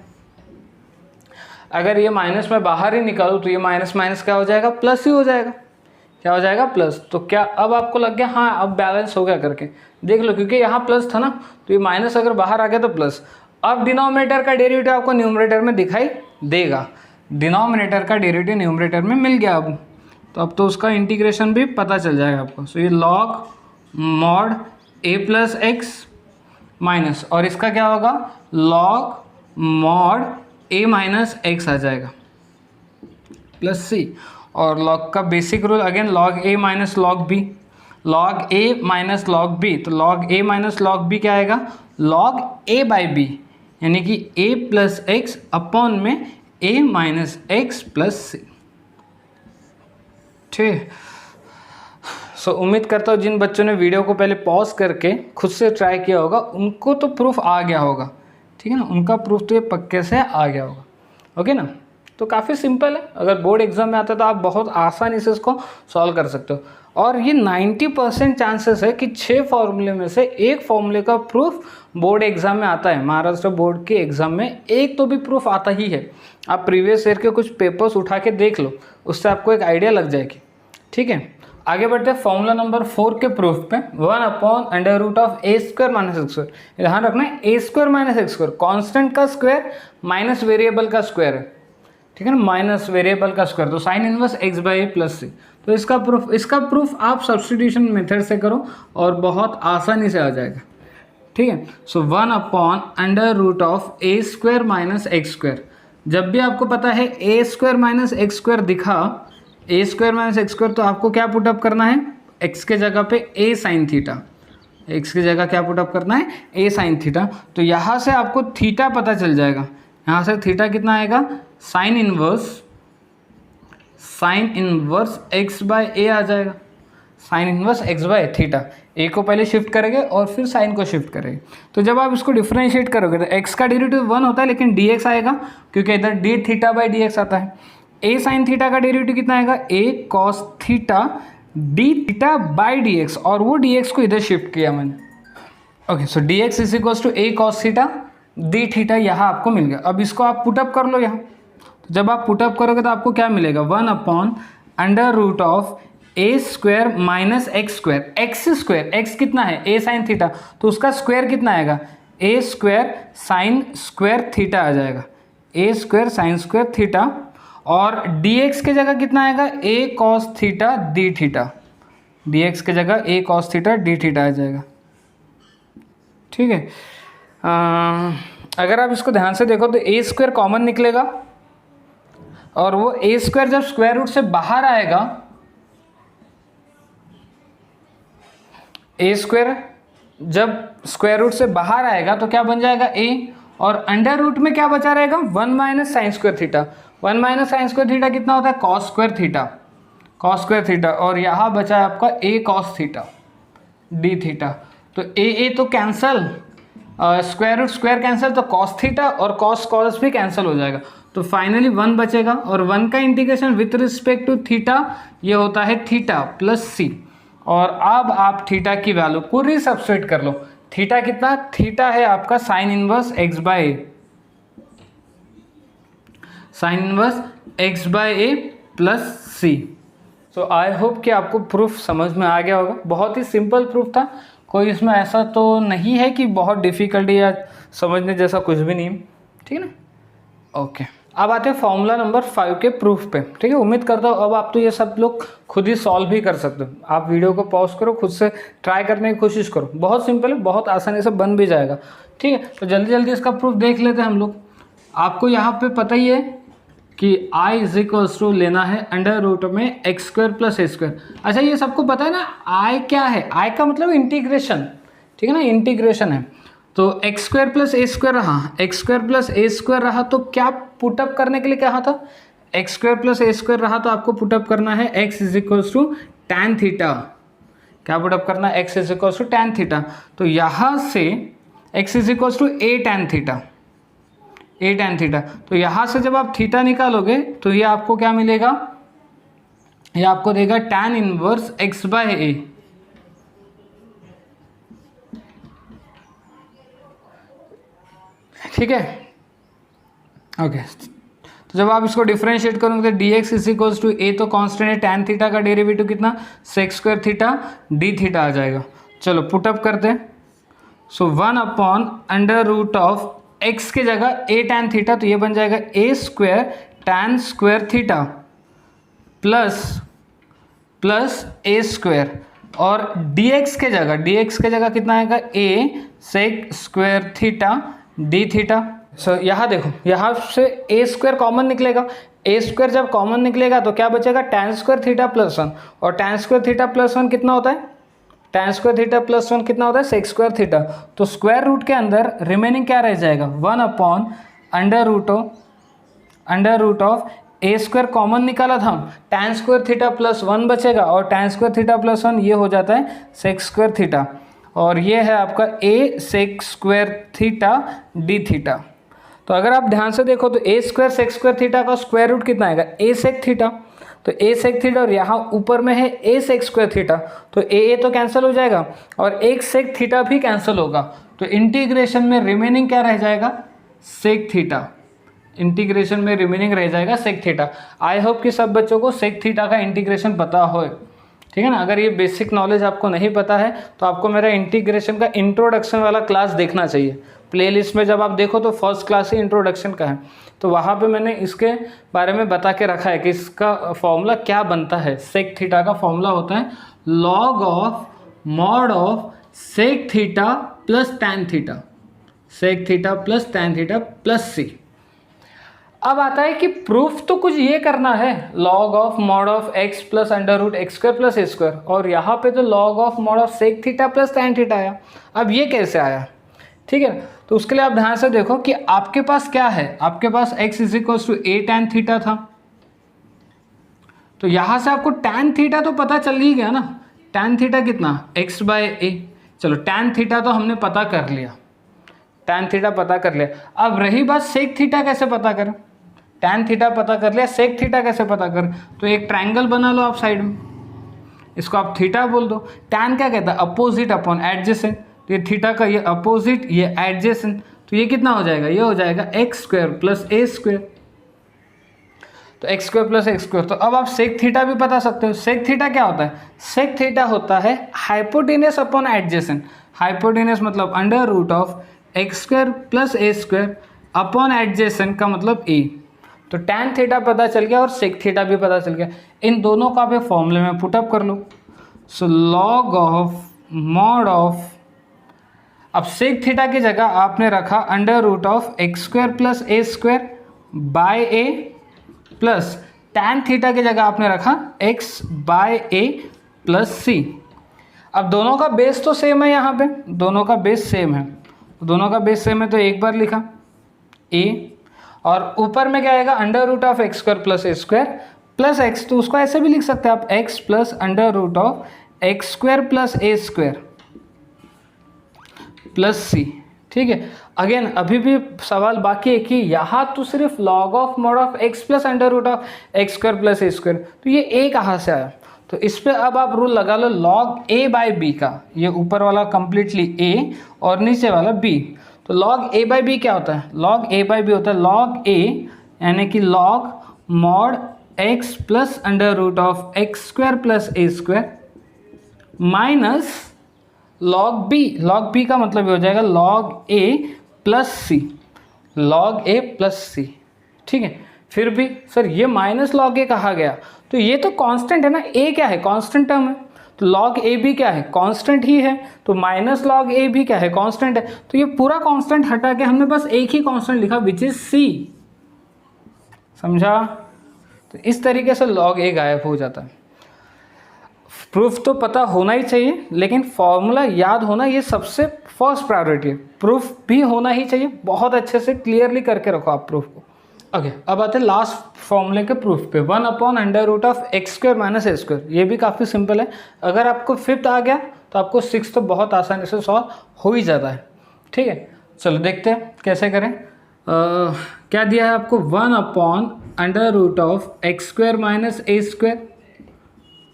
अगर ये माइनस में बाहर ही निकालूँ तो ये माइनस माइनस क्या हो जाएगा, प्लस ही हो जाएगा, क्या हो जाएगा, प्लस। तो क्या अब आपको लग गया हाँ अब बैलेंस हो गया करके, देख लो, क्योंकि यहाँ प्लस था ना, तो ये माइनस अगर बाहर आ गया तो प्लस। अब डिनोमिनेटर का डेरिवेटिव आपको न्यूमरेटर में दिखाई देगा, डिनोमिनेटर का डेरिवेटिव न्यूमरेटर में मिल गया अब, तो अब तो उसका इंटीग्रेशन भी पता चल जाएगा आपको। सो ये log mod a plus X minus, और इसका क्या होगा, log mod a minus X आ जाएगा प्लस सी। और log का basic rule again log a minus log b, log a minus log b, तो log a minus log b क्या आएगा, log a बाई b, यानी कि a प्लस एक्स अपॉन में a minus x plus C, ठीक। सो उम्मीद करता हूँ जिन बच्चों ने वीडियो को पहले पॉज करके खुद से ट्राई किया होगा उनको तो प्रूफ आ गया होगा, ठीक है ना, उनका प्रूफ तो ये पक्के से आ गया होगा, ओके ना। तो काफ़ी सिंपल है, अगर बोर्ड एग्जाम में आता है तो आप बहुत आसानी से इसको सॉल्व कर सकते हो। और ये 90% चांसेस है कि 6 फॉर्मूले में से एक फॉर्मूले का प्रूफ बोर्ड एग्जाम में आता है। महाराष्ट्र बोर्ड के एग्जाम में एक तो भी प्रूफ आता ही है। आप प्रीवियस ईयर के कुछ पेपर्स उठा के देख लो, उससे आपको एक आइडिया लग जाएगी, ठीक है। आगे बढ़ते हैं फॉर्मूला नंबर 4 के प्रूफ पे, 1/√a² माइनस x²। ध्यान रखना है a² माइनस x², कॉन्स्टेंट का स्क्वायर माइनस वेरिएबल का स्क्वायर है, ठीक है ना, माइनस वेरिएबल का स्क्वायर, तो sine inverse x by A plus सी। तो इसका प्रूफ आप सब्स्टिट्यूशन मेथड से करो और बहुत आसानी से आ जाएगा, ठीक है। सो 1/√a² माइनस x²। जब भी आपको पता है a² माइनस x² दिखा, a² माइनस x², तो आपको क्या पुटअप करना है, x के जगह पे a साइन थीटा, x की जगह क्या पुटअप करना है, a साइन थीटा। तो यहाँ से आपको थीटा पता चल जाएगा, यहाँ से थीटा कितना आएगा, sine inverse x by a आ जाएगा, sine inverse x by theta. A को पहले शिफ्ट करेंगे और फिर साइन को शिफ्ट करेंगे। तो जब आप इसको डिफ्रेंशिएट करोगे तो एक्स का डेरिवेटिव 1 होता है, लेकिन डी एक्स आएगा क्योंकि इधर D theta by D X आता है। ए साइन थीटा का डेरिवेटिव कितना आएगा, A cos theta D theta by D x, और वो डी एक्स को इधर शिफ्ट किया मैंने। Okay, so D X is equals to A cos theta D theta, यहाँ आपको मिल गया। अब इसको आप पुटअप कर लो यहाँ। तो जब आप पुटअप करोगे तो आपको क्या मिलेगा, 1 upon under root of a square minus x square, x square, x कितना है ए साइन थीटा, तो उसका स्क्वायर कितना आएगा, A square sine square theta आ जाएगा, A square sine square theta, और डी एक्स के जगह कितना आएगा, A cos theta D theta, D X के जगह A cos theta D theta आ जाएगा। ठीक है, अगर आप इसको ध्यान से देखो तो ए स्क्वायर कॉमन निकलेगा, और वो ए स्क्वायर जब स्क्वायर रूट से बाहर आएगा, ए स्क्वायर जब स्क्वायर रूट से बाहर आएगा तो क्या बन जाएगा ए, और अंडर रूट में क्या बचा रहेगा, 1 minus sine square theta. 1 minus sine square theta कितना होता है, cos square theta, cos square theta, और यहाँ बचा है आपका a cos theta D theta. तो ए तो cancel, square root square cancel, तो कॉस थीटा और कॉस कॉस भी कैंसिल हो जाएगा। तो फाइनली 1 बचेगा, और 1 का integration with respect to theta ये होता है थीटा प्लस सी। और अब आप थीटा की वैल्यू पूरी सब्स्टिट्यूट कर लो। थीटा कितना, थीटा है आपका sine inverse x by a, sine inverse x by A plus c. So I hope कि आपको प्रूफ समझ में आ गया होगा। बहुत ही सिंपल प्रूफ था, कोई इसमें ऐसा तो नहीं है कि बहुत डिफ़िकल्टी या समझने जैसा कुछ भी नहीं। ठीक है ना, ओके। अब आते हैं फॉर्मूला नंबर 5 के प्रूफ पे। ठीक है, उम्मीद करता हूँ अब आप तो ये सब लोग खुद ही सॉल्व भी कर सकते हो। आप वीडियो को पॉज करो, खुद से ट्राई करने की कोशिश करो। बहुत सिंपल है, बहुत आसानी से बन भी जाएगा। ठीक है, तो जल्दी जल्दी इसका प्रूफ देख लेते हैं हम लोग। आपको यहाँ पे पता ही है कि i इज इक्वल्स टू लेना है अंडर रूट में एक्स स्क्वायर प्लस ए स्क्वायर। अच्छा, ये सबको पता है ना i क्या है, i का मतलब इंटीग्रेशन। ठीक है ना, इंटीग्रेशन है। तो एक्स स्क्वायर प्लस ए स्क्वायर रहा, एक्स स्क्वायर प्लस ए स्क्वायर रहा, तो क्या पुटअप करने के लिए कहा था, एक्स स्क्वायर प्लस ए स्क्वायर रहा तो आपको पुटअप करना है x is equals to tan theta. क्या पुटअप करना है, x is equals to tan theta. तो यहाँ से x is equals to a tan theta, a tan theta. तो यहाँ से जब आप थीटा निकालोगे तो ये आपको क्या मिलेगा, ये आपको देगा टैन इनवर्स x बाय ए। ठीक है, ओके। तो जब आप इसको डिफरेंशिएट करोगे तो D X is equals to A तो कांस्टेंट है, टैन थीटा का डेरिवेटिव कितना, sec square theta D theta आ जाएगा। चलो पुटअप करते हैं। So 1 upon under root of X के जगह ए टैन थीटा, तो ये बन जाएगा A square tan square theta plus A square, और डी एक्स के जगह कितना आएगा, A sec square theta D theta. So यहाँ देखो, यहाँ से ए स्क्वायर कॉमन निकलेगा, ए स्क्वायर जब कॉमन निकलेगा तो क्या बचेगा, टैन स्क्वायर थीटा प्लस 1, और टैन स्क्वायर थीटा प्लस 1 कितना होता है, टैन स्क्वायर थीटा प्लस 1 कितना होता है, सेक स्क्वायर थीटा। तो स्क्वायर रूट के अंदर रिमेनिंग क्या रह जाएगा, 1 upon under root of a square common निकाला था, टैन स्क्वायर थीटा प्लस 1 बचेगा, और टैन स्क्वायर थीटा प्लस 1 ये हो जाता है सेक स्क्वायर थीटा, और ये है आपका A sec square theta D theta. तो अगर आप ध्यान से देखो तो A square sec square theta का स्क्वायर रूट कितना आएगा, ए सेक थीटा। तो ए सेक थीटा, और यहाँ ऊपर में है ए सेक स्क्वायर थीटा, तो ए तो कैंसिल हो जाएगा और एक सेक थीटा भी कैंसिल होगा। तो इंटीग्रेशन में रिमेनिंग क्या रह जाएगा, सेक थीटा। इंटीग्रेशन में रिमेनिंग रह जाएगा सेक थीटा। आई होप कि सब बच्चों को सेक थीटा का इंटीग्रेशन पता हो। ठीक है ना, अगर ये बेसिक नॉलेज आपको नहीं पता है तो आपको मेरा इंटीग्रेशन का इंट्रोडक्शन वाला क्लास देखना चाहिए। प्लेलिस्ट में जब आप देखो तो फर्स्ट क्लास ही इंट्रोडक्शन का है, तो वहाँ पे मैंने इसके बारे में बता के रखा है कि इसका फॉर्मूला क्या बनता है। सेक थीटा का फॉर्मूला होता है log of mod of sec theta plus tan theta, sec theta plus tan theta plus C. अब आता है कि प्रूफ तो कुछ ये करना है, log of mod of x plus under root x square plus A square, और यहाँ पे तो log of mod of sec theta plus tan theta आया। अब ये कैसे आया, ठीक है, तो उसके लिए आप ध्यान से देखो कि आपके पास क्या है, आपके पास x is equals to a tan theta था, तो यहाँ से आपको टैन थीटा तो पता चल ही गया ना, tan थीटा कितना x/a। चलो tan थीटा तो हमने पता कर लिया, tan थीटा पता कर लिया। अब रही बात सेक थीटा कैसे पता करें। tan थीटा पता कर लिया, सेक थीटा कैसे पता करें। तो एक ट्रायंगल बना लो आप साइड में, इसको आप थीटा बोल दो। tan क्या कहता है अपोजिट अपॉन एडजेसेंट, तो ये थीटा का ये अपोजिट ये एडजेसेंट, तो ये कितना हो जाएगा, ये हो जाएगा x² प्लस a²। तो x² प्लस a²। तो अब आप सेक थीटा भी बता सकते हो। सेक थीटा क्या होता है, सेक थीटा होता है हाइपोटेनस अपॉन एडजेसेंट। हाइपोटेनस मतलब under root of x² plus a² upon adjacent का मतलब a। तो tan थीटा पता चल गया और सेक थीटा भी पता चल गया। इन दोनों का भी फॉर्मूले में पुटअप कर लो। So log of mod of, अब सेक थीटा की जगह आपने रखा under root of x² plus a² by a, plus tan theta की जगह आपने रखा x/a प्लस c। अब दोनों का बेस तो सेम है, यहाँ पे दोनों का बेस सेम है, दोनों का बेस सेम है तो एक बार लिखा a, और ऊपर में क्या आएगा under root of x² plus a² plus x, तो उसको ऐसे भी लिख सकते हैं आप x plus under root of x² plus a² plus c। ठीक है, अगेन अभी भी सवाल बाकी है कि यहाँ तो सिर्फ log of mod of x plus under root of x² plus a², तो ये a कहाँ से आया। तो इस पर अब आप रूल लगा लो लॉग a/b का, ये ऊपर वाला कंप्लीटली a और नीचे वाला b। तो लॉग a/b क्या होता है, लॉग a/b होता है लॉग a यानी कि log mod x plus under root of x² plus a² minus log b। Log b का मतलब ये हो जाएगा log a plus C, log a plus C. ठीक है, फिर भी सर ये माइनस लॉग a कहा गया, तो ये तो कांस्टेंट है ना, a क्या है कांस्टेंट टर्म है, तो लॉग a भी क्या है कांस्टेंट ही है, तो माइनस लॉग a भी क्या है कांस्टेंट है। तो ये पूरा कांस्टेंट हटा के हमने बस एक ही कांस्टेंट लिखा विच इज c। समझा। तो इस तरीके से लॉग a गायब हो जाता है। प्रूफ तो पता होना ही चाहिए, लेकिन फॉर्मूला याद होना ये सबसे फर्स्ट प्रायोरिटी है। प्रूफ भी होना ही चाहिए, बहुत अच्छे से क्लियरली करके रखो आप प्रूफ को। ओके, अब आते हैं लास्ट फॉर्मूले के प्रूफ पे, 1 upon under root of x² minus a²। ये भी काफ़ी सिंपल है, अगर आपको 5th आ गया तो आपको 6th तो बहुत आसानी से सॉल्व हो ही जाता है। ठीक है, चलो देखते हैं कैसे करें। क्या दिया है आपको, 1 upon under root of x² minus a²,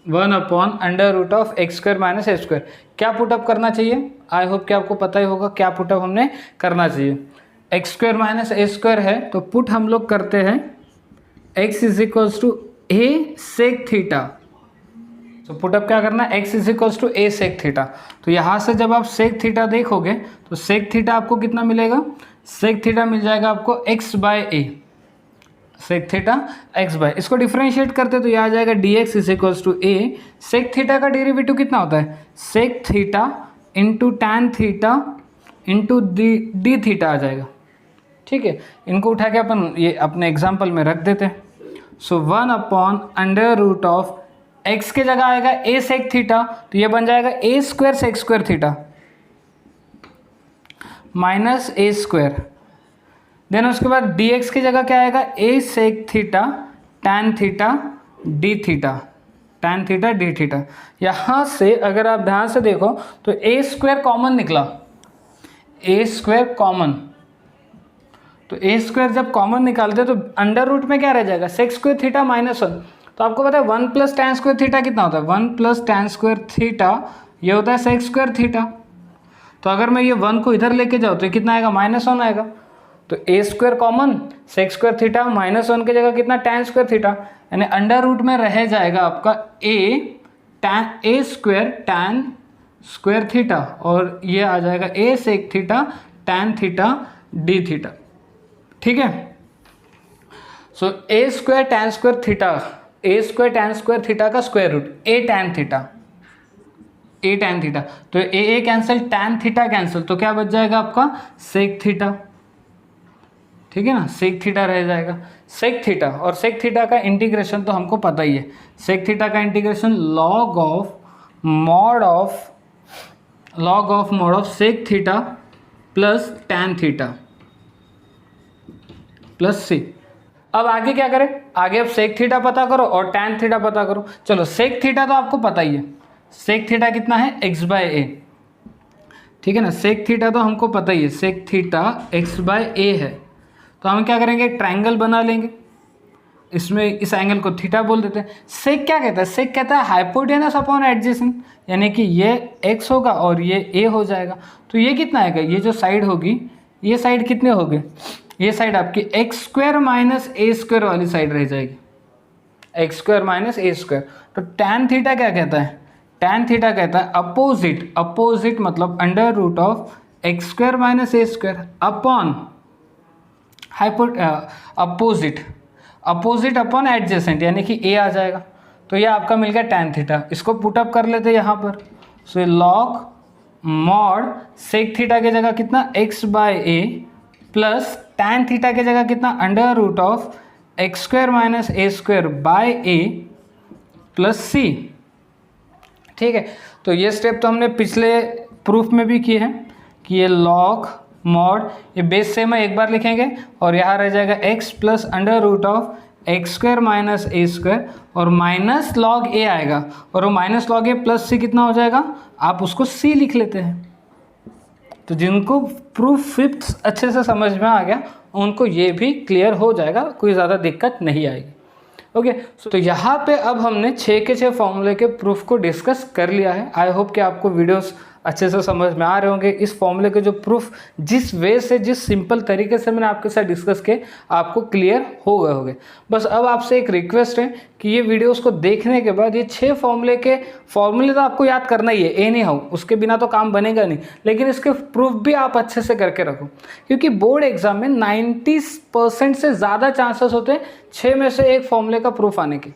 1 upon under root of x² minus a²। क्या पुटअप करना चाहिए, आई होप कि आपको पता ही होगा क्या पुटअप हमने करना चाहिए। x² माइनस a² है तो पुट हम लोग करते हैं x is equals to a sec theta. तो पुटअप क्या करना है, x is equals to a sec theta. तो यहाँ से जब आप सेक थीटा देखोगे तो सेक थीटा आपको कितना मिलेगा, सेक थीटा मिल जाएगा आपको x/a, सेक थीटा x/, इसको डिफ्रेंशिएट करते तो ये आ जाएगा dx is equals to a। Sec theta का डेरिवेटिव कितना होता है, sec theta into tan theta into D theta आ जाएगा। ठीक है, इनको उठा के अपन ये अपने एग्जाम्पल में रख देते हैं। So 1 upon under root of x के जगह आएगा a सेक थीटा, तो ये बन जाएगा a² सेक² theta minus a²। Then उसके बाद dx की जगह क्या आएगा, a sec theta tan theta D theta, tan theta D theta. यहाँ से अगर आप ध्यान से देखो तो a² कॉमन निकला, a² कॉमन, तो a² जब कॉमन निकालते तो अंडर रूट में क्या रह जाएगा, सेक² थीटा माइनस 1। तो आपको पता है 1 प्लस टैन² थीटा कितना होता है, 1 प्लस टैन² थीटा ये होता है सेक² थीटा। तो अगर मैं ये 1 को इधर लेके जाऊँ तो कितना आएगा, -1 आएगा। तो a² कॉमन, सेक² थीटा -1 की जगह कितना टैन² थीटा, यानी अंडर रूट में रह जाएगा आपका a² टैन² थीटा, और ये आ जाएगा a sec theta tan theta D theta. ठीक है, so a² tan theta, a² tan theta का square root a tan theta, a tan theta, तो a cancel tan theta cancel, तो क्या बच जाएगा आपका सेक थीटा। ठीक है ना, सेक थीटा रह जाएगा, सेक थीटा। और सेक थीटा का इंटीग्रेशन तो हमको पता ही है, सेक थीटा का integration log of mod of sec theta plus tan theta plus C. अब आगे क्या करें, आगे अब सेक थीटा पता करो और टैन थीटा पता करो। चलो सेक थीटा तो आपको पता ही है, सेक थीटा कितना है, एक्स बाय ए, ठीक है ना। सेक थीटा तो हमको पता ही है, सेक थीटा एक्स बाय ए है। तो हम क्या करेंगे, एक ट्रायंगल बना लेंगे, इसमें इस एंगल को थीटा बोल देते हैं। सेक क्या कहता है, सेक कहता है हाइपोटेनस अपॉन एडजेसेंट, यानी कि ये x होगा और ये a हो जाएगा। तो ये कितना आएगा, ये जो साइड होगी, ये साइड कितने हो गए, ये साइड आपकी एक्स स्क्वायर माइनस ए स्क्वायर वाली साइड रह जाएगी, एक्स स्क्वायर माइनस ए स्क्वायर। तो टैन थीटा क्या कहता है, टैन थीटा कहता है अपोजिट, अपोजिट मतलब under root of x square minus A square upon opposite, opposite upon adjacent, यानी कि ए आ जाएगा। तो ये आपका मिल गया टैन थीटा। इसको पुटअप कर लेते हैं यहाँ पर। So log mod sec theta की जगह कितना, X by A plus tan theta की जगह कितना, under root of x square minus A square by A plus C, ठीक है। तो ये स्टेप तो हमने पिछले प्रूफ में भी किए हैं कि ये लॉग मॉड, ये बेस सेम है, एक बार लिखेंगे और यहाँ रह जाएगा x plus under root of x square minus A square और माइनस लॉग ए आएगा, और वो minus log a plus c कितना हो जाएगा, आप उसको c लिख लेते हैं। तो जिनको प्रूफ फिफ्थ अच्छे से समझ में आ गया उनको ये भी क्लियर हो जाएगा, कोई ज़्यादा दिक्कत नहीं आएगी। ओके तो यहाँ पे अब हमने 6 के 6 फॉर्मूले के प्रूफ को डिस्कस कर लिया है। आई होप कि आपको वीडियोस अच्छे से समझ में आ रहे होंगे। इस फॉर्मूले के जो प्रूफ जिस वे से, जिस सिंपल तरीके से मैंने आपके साथ डिस्कस किए, आपको क्लियर हो गए होंगे। बस अब आपसे एक रिक्वेस्ट है कि ये वीडियोस को देखने के बाद ये 6 फॉर्मूले के फॉर्मूले तो आपको याद करना ही है, एनी हाउ, उसके बिना तो काम बनेगा नहीं, लेकिन इसके प्रूफ भी आप अच्छे से करके रखो, क्योंकि बोर्ड एग्जाम में 90% से ज़्यादा चांसेस होते हैं 6 में से एक फॉर्मूले का प्रूफ आने के।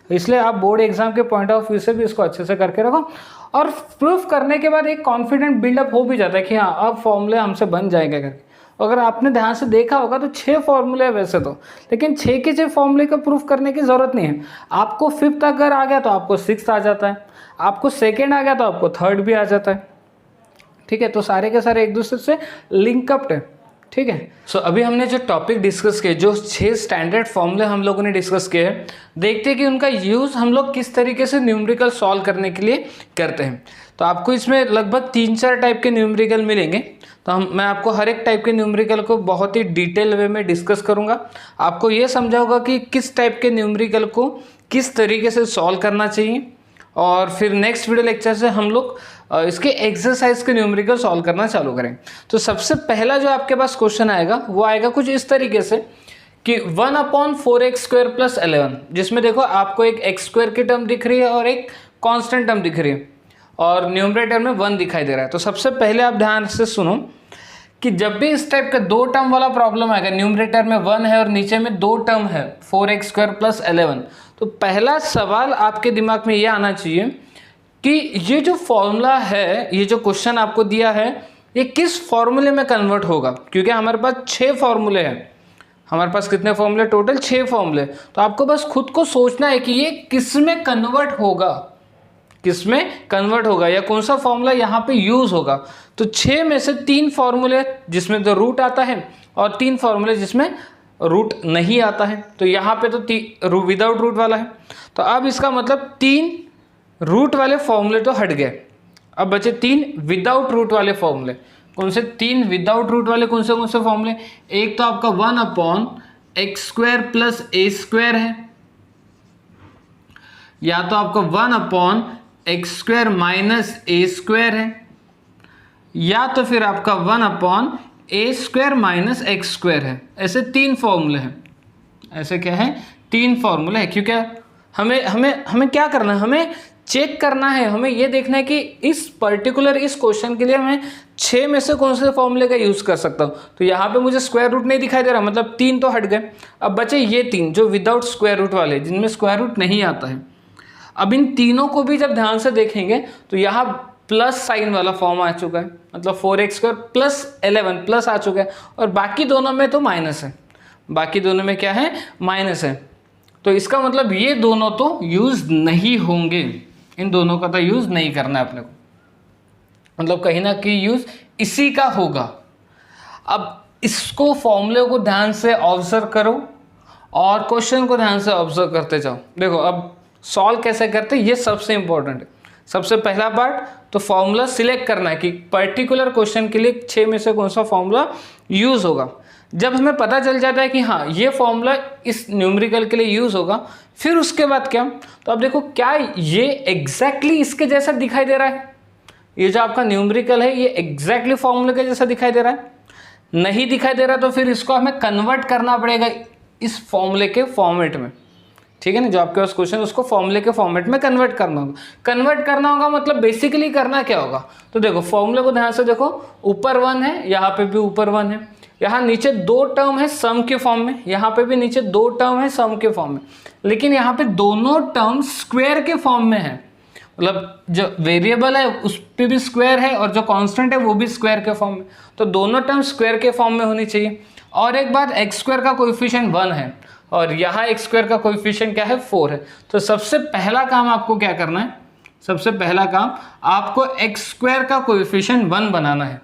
इसलिए आप बोर्ड एग्जाम के पॉइंट ऑफ व्यू से भी इसको अच्छे से करके रखो, और प्रूफ करने के बाद एक कॉन्फिडेंट बिल्डअप हो भी जाता है कि हाँ अब फॉर्मूले हमसे बन जाएगा करके। अगर आपने ध्यान से देखा होगा तो 6 फॉर्मूले है वैसे तो, लेकिन 6 के 6 फॉर्मूले का प्रूफ करने की ज़रूरत नहीं है। आपको 5th अगर आ गया तो आपको 6th आ जाता है, आपको 2nd आ गया तो आपको 3rd भी आ जाता है, ठीक है। तो सारे के सारे एक दूसरे से लिंकअप्ड है, ठीक है। सो अभी हमने जो टॉपिक डिस्कस किए, जो 6 स्टैंडर्ड फॉर्मूले हम लोगों ने डिस्कस किए हैं, देखते हैं कि उनका यूज़ हम लोग किस तरीके से न्यूमेरिकल सॉल्व करने के लिए करते हैं। तो आपको इसमें लगभग 3-4 टाइप के न्यूमेरिकल मिलेंगे। तो मैं आपको हर एक टाइप के न्यूमेरिकल को बहुत ही डिटेल वे में डिस्कस करूँगा। आपको ये समझाऊंगा कि किस टाइप के न्यूमेरिकल को किस तरीके से सॉल्व करना चाहिए, और फिर नेक्स्ट वीडियो लेक्चर से हम लोग इसके एक्सरसाइज के न्यूमेरिकल सॉल्व करना चालू करें। तो सबसे पहला जो आपके पास क्वेश्चन आएगा वो आएगा कुछ इस तरीके से कि 1/4x² + 11, जिसमें देखो आपको एक x² की टर्म दिख रही है और एक कांस्टेंट टर्म दिख रही है, और न्यूमरेटर में 1 दिखाई दे रहा है। तो सबसे पहले आप ध्यान से सुनो कि जब भी इस टाइप का 2 टर्म वाला प्रॉब्लम आएगा, न्यूमरेटर में 1 है और नीचे में 2 टर्म है 4x² + 11, तो पहला सवाल आपके दिमाग में ये आना चाहिए कि ये जो फॉर्मूला है, ये जो क्वेश्चन आपको दिया है, ये किस फॉर्मूले में कन्वर्ट होगा। क्योंकि हमारे पास 6 फॉर्मूले हैं, हमारे पास कितने फॉर्मूले, टोटल 6 फॉर्मूले। तो आपको बस खुद को सोचना है कि ये किस में कन्वर्ट होगा, किस में कन्वर्ट होगा, या कौन सा फॉर्मूला यहाँ पे यूज़ होगा। तो 6 में से 3 फॉर्मूले जिसमें तो रूट आता है और 3 फॉर्मूले जिसमें रूट नहीं आता है। तो यहाँ पे तो विदाउट रूट वाला है, तो अब इसका मतलब 3 रूट वाले फॉर्मूले तो हट गए, अब बचे 3 विदाउट रूट वाले फॉर्मूले। कौन से 3 विदाउट रूट वाले, कौन से फॉर्मूले, एक तो आपका 1/x² + a² है, या तो आपका 1/x² - a² है, या तो फिर आपका 1/a² - x² है। ऐसे 3 फॉर्मूले हैं, ऐसे क्या है, 3 फॉर्मूले हैं। क्योंकि हमें क्या करना है, हमें चेक करना है, हमें ये देखना है कि इस पर्टिकुलर इस क्वेश्चन के लिए मैं 6 में से कौन से फॉर्मूले का यूज़ कर सकता हूँ। तो यहाँ पे मुझे स्क्वायर रूट नहीं दिखाई दे रहा, मतलब 3 तो हट गए। अब बचे ये 3 जो विदाउट स्क्वायर रूट वाले, जिनमें स्क्वायर रूट नहीं आता है। अब इन तीनों को भी जब ध्यान से देखेंगे तो यहाँ प्लस साइन वाला फॉर्म आ चुका है, मतलब 4x² + 11 प्लस आ चुका है, और बाकी दोनों में तो माइनस है, बाकी दोनों में क्या है, माइनस है। तो इसका मतलब ये दोनों तो यूज़ नहीं होंगे, इन दोनों का तो यूज़ नहीं करना है अपने को, मतलब कहीं ना कहीं यूज़ इसी का होगा। अब इसको फॉर्मूले को ध्यान से ऑब्जर्व करो और क्वेश्चन को ध्यान से ऑब्जर्व करते जाओ। देखो अब सॉल्व कैसे करते हैं ये सबसे इंपॉर्टेंट है। सबसे पहला पार्ट तो फॉर्मूला सिलेक्ट करना है कि पर्टिकुलर क्वेश्चन के लिए 6 में से कौन सा फॉर्मूला यूज़ होगा। जब हमें पता चल जाता है कि हाँ ये फॉर्मूला इस न्यूमेरिकल के लिए यूज़ होगा, फिर उसके बाद क्या, तो अब देखो क्या ये एग्जैक्टली इसके जैसा दिखाई दे रहा है, ये जो आपका न्यूमेरिकल है ये एग्जैक्टली फॉर्मूले के जैसा दिखाई दे रहा है, नहीं दिखाई दे रहा तो फिर इसको हमें कन्वर्ट करना पड़ेगा इस फॉर्मूले के फॉर्मेट में, ठीक है ना। जो आपके पास क्वेश्चन उसको फॉर्मूले के फॉर्मेट में कन्वर्ट करना होगा। कन्वर्ट करना होगा मतलब बेसिकली करना क्या होगा, तो देखो फॉर्मूले को ध्यान से देखो, ऊपर 1 है, यहाँ पे भी ऊपर 1 है, यहाँ नीचे 2 टर्म है सम के फॉर्म में, यहाँ पे भी नीचे 2 टर्म है सम के फॉर्म में, लेकिन यहाँ पे दोनों टर्म स्क्वायर के फॉर्म में है, मतलब जो वेरिएबल है उस पर भी स्क्वायर है और जो कांस्टेंट है वो भी स्क्वायर के फॉर्म में, तो दोनों टर्म स्क्वायर के फॉर्म में होनी चाहिए। और एक बात, एक्स स्क्वायर का कोएफिशिएंट 1 है और यहाँ एक्स स्क्वायर का कोएफिशिएंट क्या है 4 है। तो सबसे पहला काम आपको क्या करना है, सबसे पहला काम आपको एक्स स्क्वायर का कोएफिशिएंट 1 बनाना है।